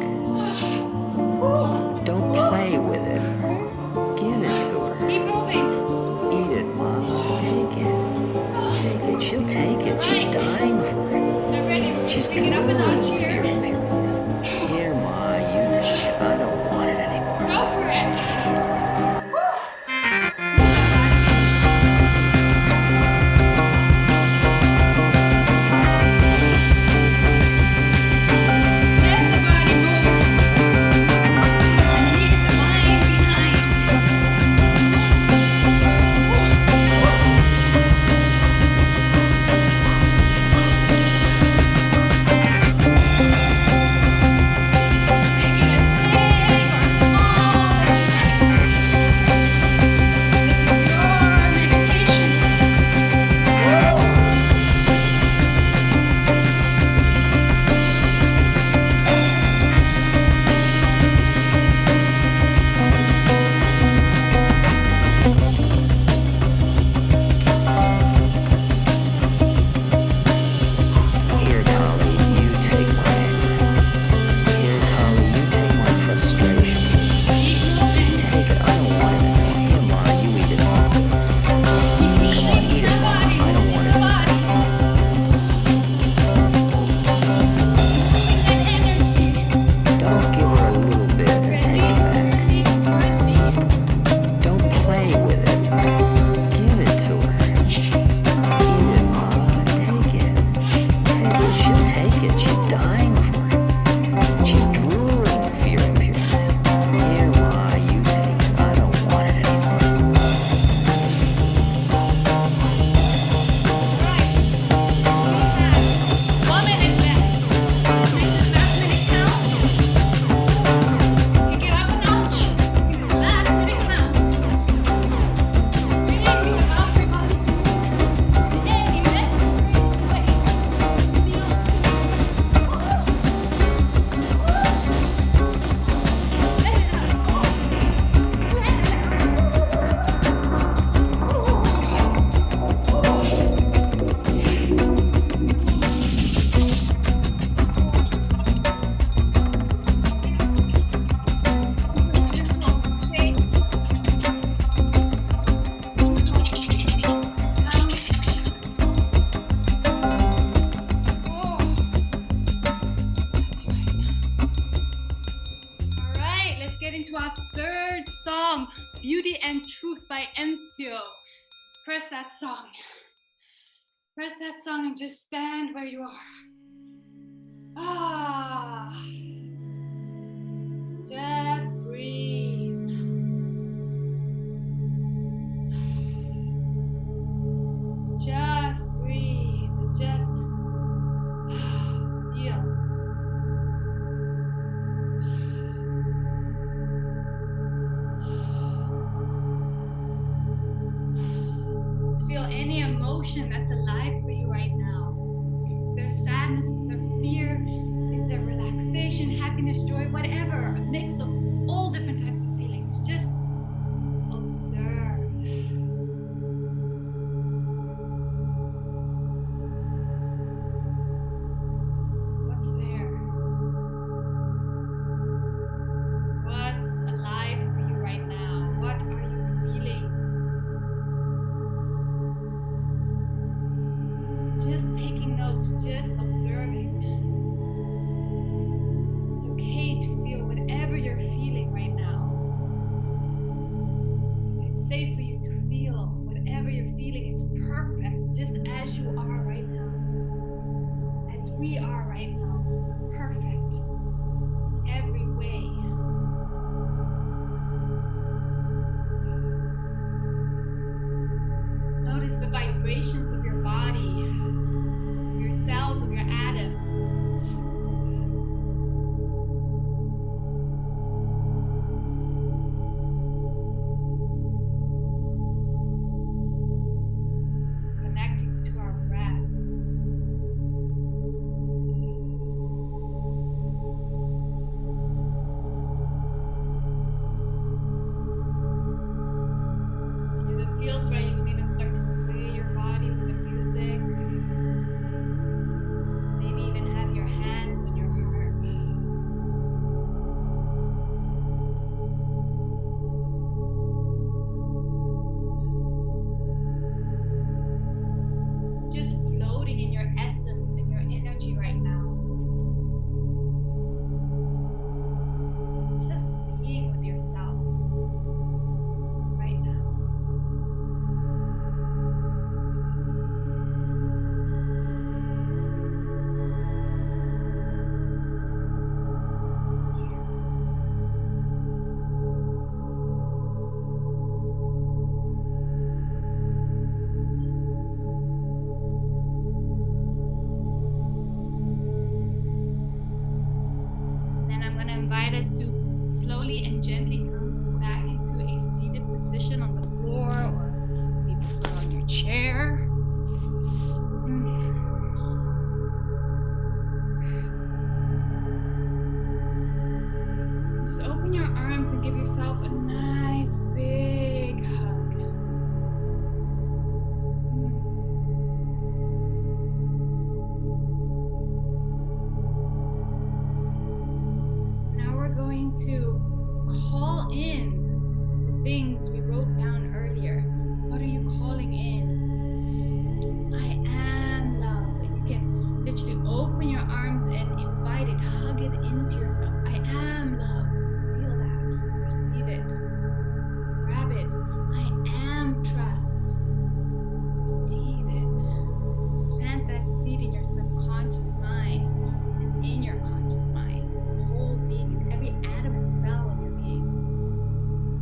Don't play with it. Give it to her. Keep moving. Eat it, Ma. Take it. Take it. She'll take it. She's dying for it. I'm ready. She's Pick it up a drooling notch for here. your impurities. Here, Ma, you take it. I don't want it anymore. Go for it. Let the body move. Leave the mind behind. Here, Kali, you take my anger. Here, Kali, you take my frustration. Take it. I don't want it anymore. Here, Ma, you eat it. Come on, eat it, Ma. I don't want it. Don't give her a little bit and take it back. Don't play with it. Give it to her. Eat it, Ma. Take it. Take it. She'll take it. She's dying for it. She's drooling for your impurities. Here, Ma, you take it. I don't want it anymore. 1 minute left. Make this last minute count. Pick it up a notch. Make this last minute count. Really think about your body too. Today, in this way, feels. Let it out. Let it All right, let's get into our third song, Beauty and Truth by Enfio. Let's press that song. Press that song and just stand where you are. Ah. Just breathe. Just breathe. Just feel. Just feel any emotion that's alive for you right now. Is there sadness? Is there fear? Is there relaxation, happiness, joy, whatever? A mix of all different types of feelings. Just observe. What's there? What's alive for you right now? What are you feeling? Just taking notes, just observing. It's okay to feel whatever you're feeling. gently come back into a seated position on the floor, or maybe put on your chair. Just open your arms and give yourself a nice big hug. Now we're going to call in the things we wrote down earlier. What are you calling in? I am love. And you can literally open your arms and invite it, hug it into yourself. I am love. Feel that. Receive it. Grab it. I am trust. Receive it. Plant that seed in your subconscious mind and in your conscious mind. The whole being, in every atom and cell of your being.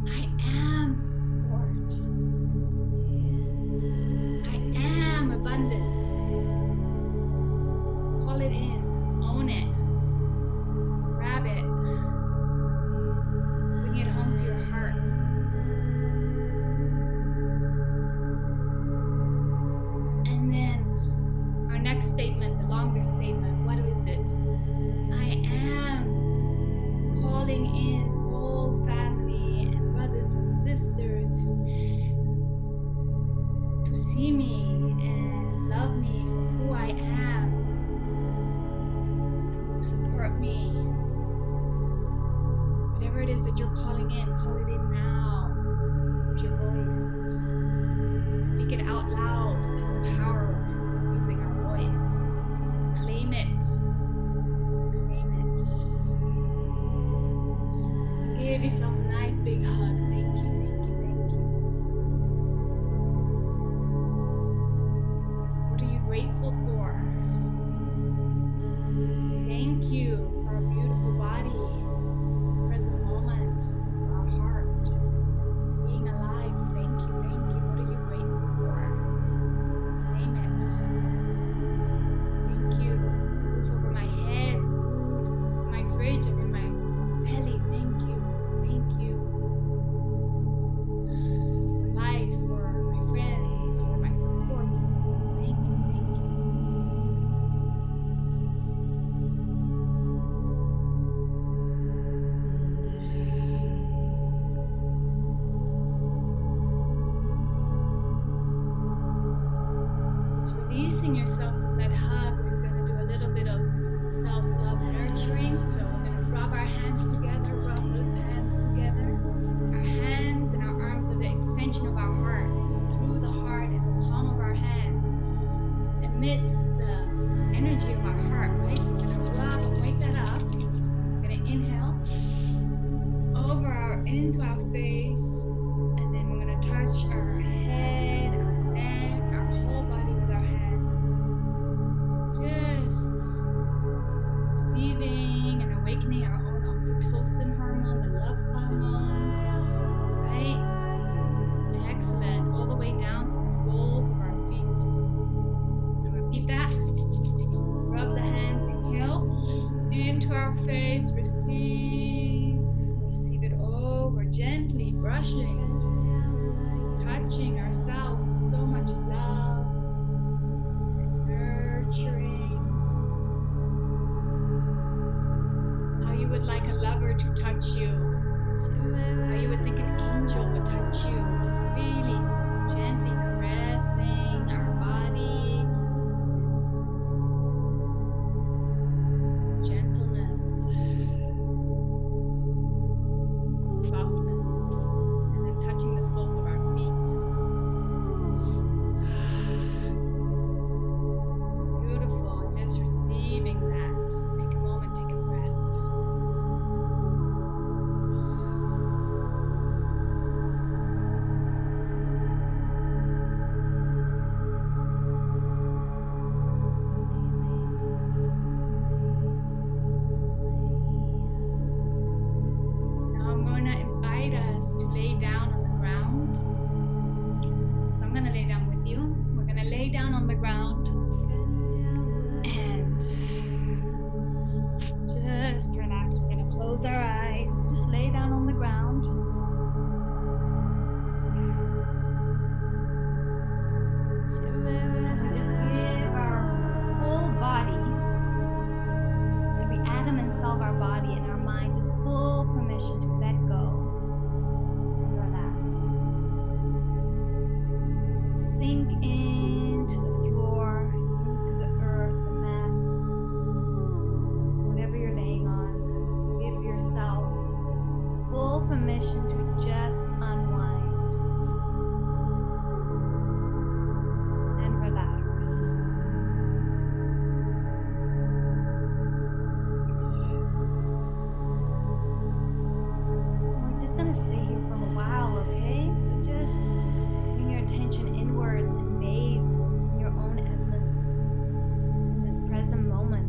I am support. I am abundance. Call it in. Own it. Grab it. Bring it home to your heart. And then our next statement, the longer statement, what is it? I am calling in soul family and brothers and sisters who see me and love me for who I am, who support me. Whatever it is that you're calling in, call it in now with your voice. Speak it out loud. There's a power of using our voice. Claim it. Claim it. Give yourself a nice big hug. Thank you, thank you, thank you. What are you grateful for? Thank you for our beautiful body, this present moment, for our heart, being alive. Thank you, thank you. What are you grateful for? Name it. Thank you. Roof over my head, food in my fridge and in my belly. Thank you, thank you. Life, for my friends, for my support system. Thank you, thank you. Just releasing yourself from that hug. We're going to do a little bit of self-love nurturing. So we're going to rub our hands together, rub those hands together. Our hands and our arms are the extension of our hearts. So through the heart and the palm of our hands emits the energy of our heart, right? So we're going to rub and wake that up. We're going to inhale into our face, and then we're going to touch our head, our neck, our whole body with our hands. Just receiving and awakening our own oxytocin hormone, the love hormone, right? Excellent. All the way down to the soles of our feet. And repeat that. Rub the hands, inhale into our face, receive it over, gently brushing, touching ourselves with so much love and nurturing. How you would like a lover to touch you, how you would think an angel would touch you, just really gently caressing our body. Gentleness, softness, and then touching the soles of our feet. Beautiful, and just receiving that. Take a moment, take a breath. Now I'm going to invite permission to just unwind and relax. We're just going to stay here for a while, okay? So just bring your attention inwards and bathe in your own essence in this present moment.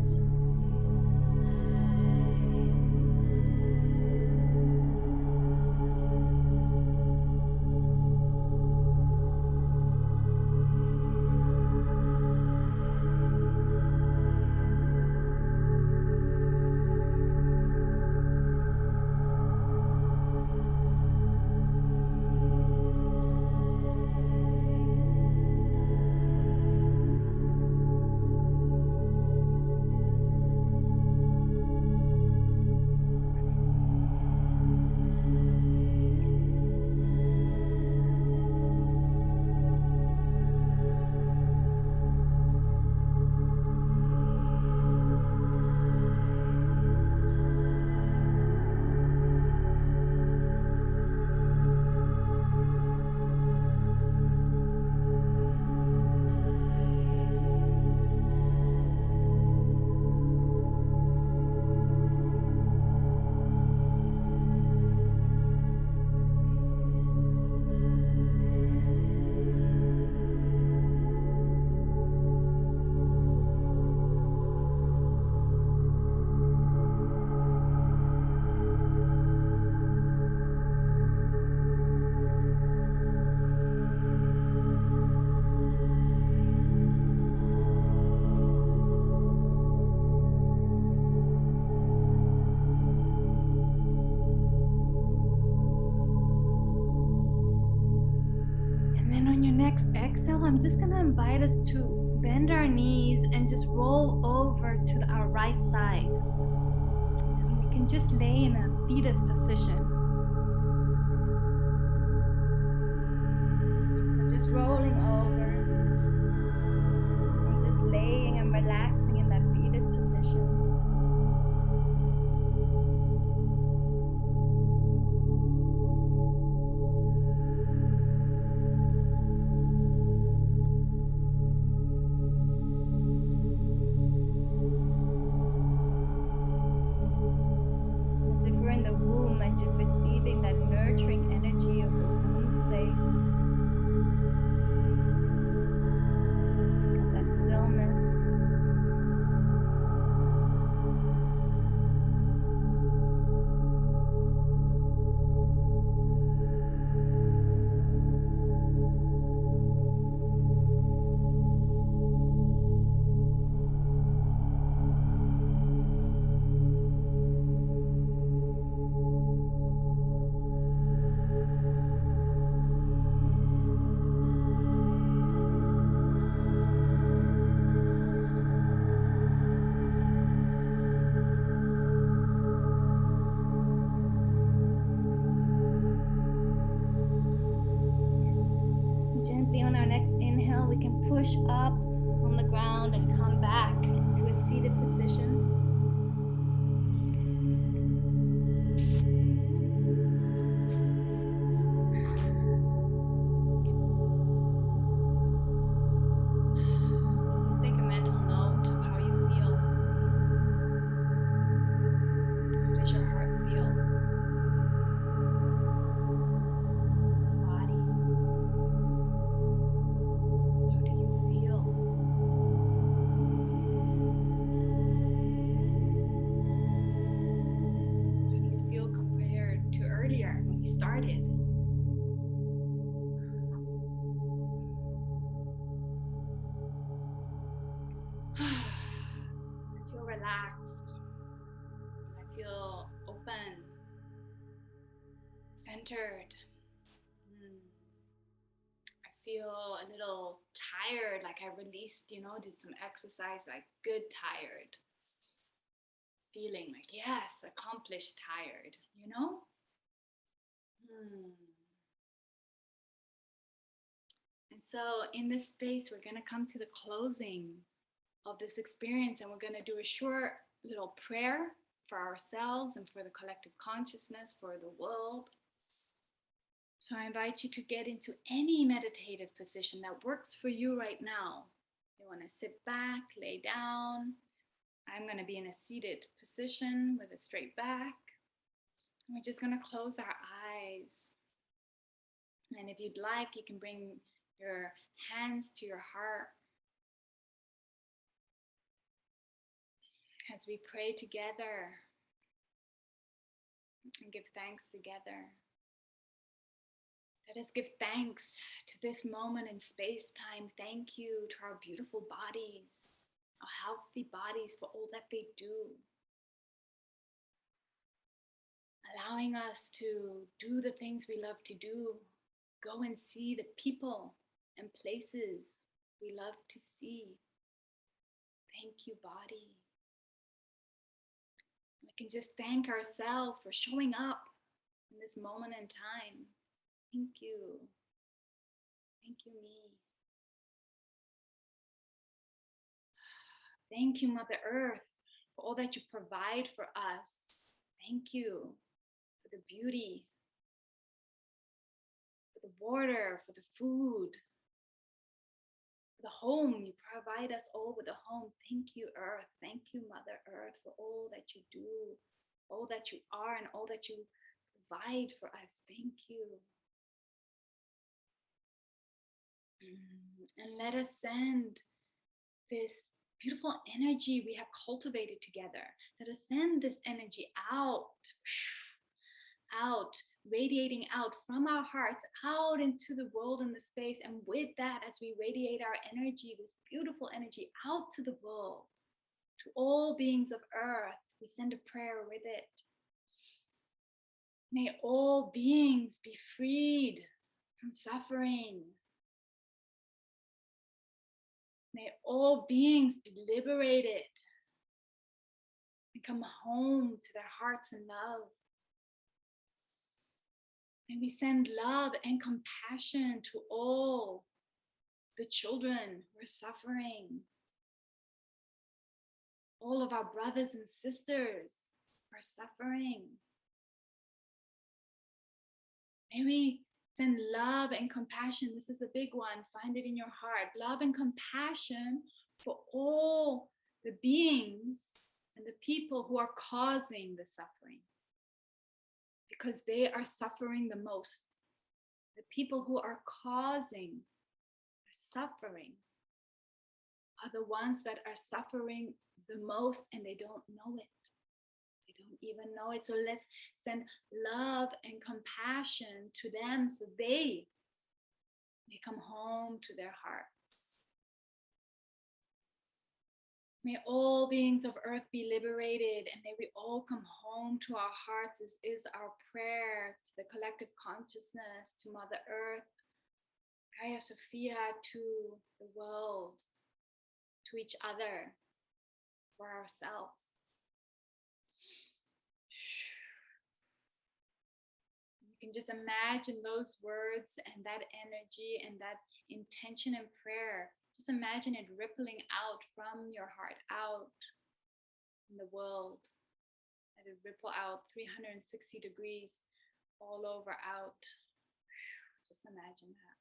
Exhale, I'm just going to invite us to bend our knees and just roll over to our right side. And we can just lay in a fetus position. So just rolling over and just laying and relaxing in that fetus position. Just receiving that nurturing energy of the womb space, of that stillness. Push up on the ground and come back into a seated position. Just take a mental note of how you feel. How does your heart feel? Body. How do you feel? Started. I feel relaxed. I feel open, centered. I feel a little tired, like I released, did some exercise, like good tired. Feeling like, yes, accomplished tired, And so in this space, we're going to come to the closing of this experience, and we're going to do a short little prayer for ourselves and for the collective consciousness, for the world. So I invite you to get into any meditative position that works for you right now. You want to sit back, lay down. I'm going to be in a seated position with a straight back. We're just going to close our eyes. And if you'd like, you can bring your hands to your heart as we pray together and give thanks together. Let us give thanks to this moment in space-time. Thank you to our beautiful bodies, our healthy bodies, for all that they do. Allowing us to do the things we love to do. Go and see the people and places we love to see. Thank you, body. We can just thank ourselves for showing up in this moment in time. Thank you. Thank you, me. Thank you, Mother Earth, for all that you provide for us. Thank you for the beauty, for the water, for the food, for the home. You provide us all with a home. Thank you, Earth. Thank you, Mother Earth, for all that you do, all that you are, and all that you provide for us. Thank you. And let us send this beautiful energy we have cultivated together. Let us send this energy out, radiating out from our hearts, out into the world and the space. And with that, as we radiate our energy, this beautiful energy out to the world, to all beings of earth, we send a prayer with it. May all beings be freed from suffering. May all beings be liberated and come home to their hearts in love. May we send love and compassion to all the children who are suffering. All of our brothers and sisters are suffering. May we send love and compassion. This is a big one. Find it in your heart. Love and compassion for all the beings and the people who are causing the suffering, because they are suffering the most. The people who are causing the suffering are the ones that are suffering the most, and they don't know it. Don't even know it. So let's send love and compassion to them so they may come home to their hearts. May all beings of earth be liberated, and may we all come home to our hearts. This is our prayer to the collective consciousness, to Mother Earth, Gaia Sophia, to the world, to each other, for ourselves. You can just imagine those words and that energy and that intention and prayer. Just imagine it rippling out from your heart, out in the world. Let it ripple out 360 degrees all over, out. Just imagine that.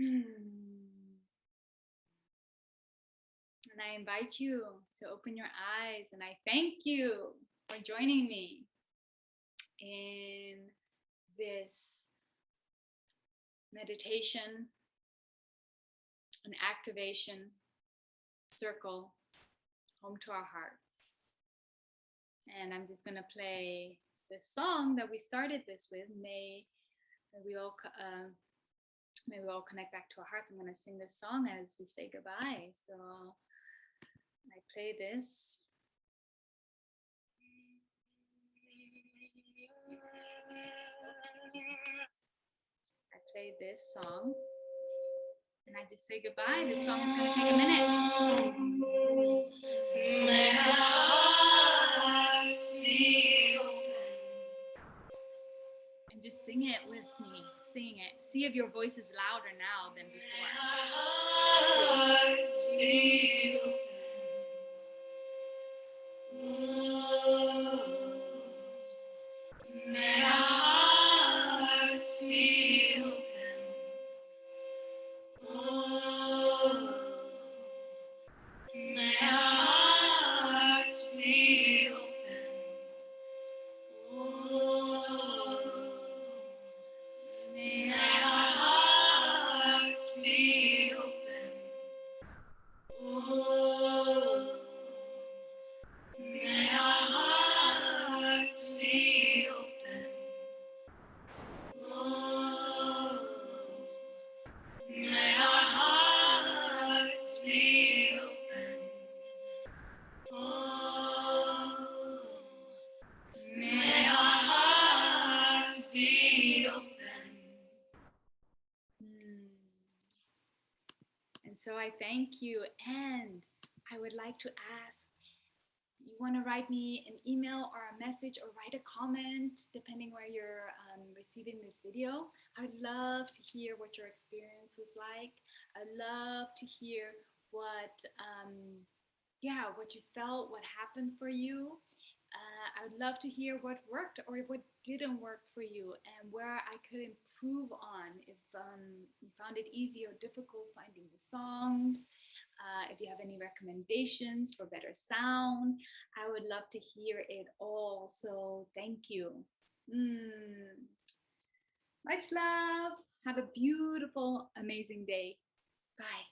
And I invite you to open your eyes, and I thank you for joining me in this meditation and activation circle, home to our hearts. And I'm just going to play the song that we started this with. May we all connect back to our hearts. I'm going to sing this song as we say goodbye. So I play this. I play this song and I just say goodbye. This song is going to take a minute. May our hearts be open. Sing it with me. Sing it. See if your voice is louder now than before. Hearts be open. May our hearts be open. May our hearts be open. May our hearts be open. May our hearts be open. May our hearts be open. May our hearts be open. And so I thank you. And I would like to ask, you want to write me an email or a message or write a comment, depending where you're receiving this video. I'd love to hear what your experience was like. I'd love to hear what you felt, what happened for you. I would love to hear what worked or what didn't work for you, and where I could improve on. If you found it easy or difficult finding the songs, if you have any recommendations for better sound, I would love to hear it all. So thank you. Much love. Have a beautiful, amazing day. Bye.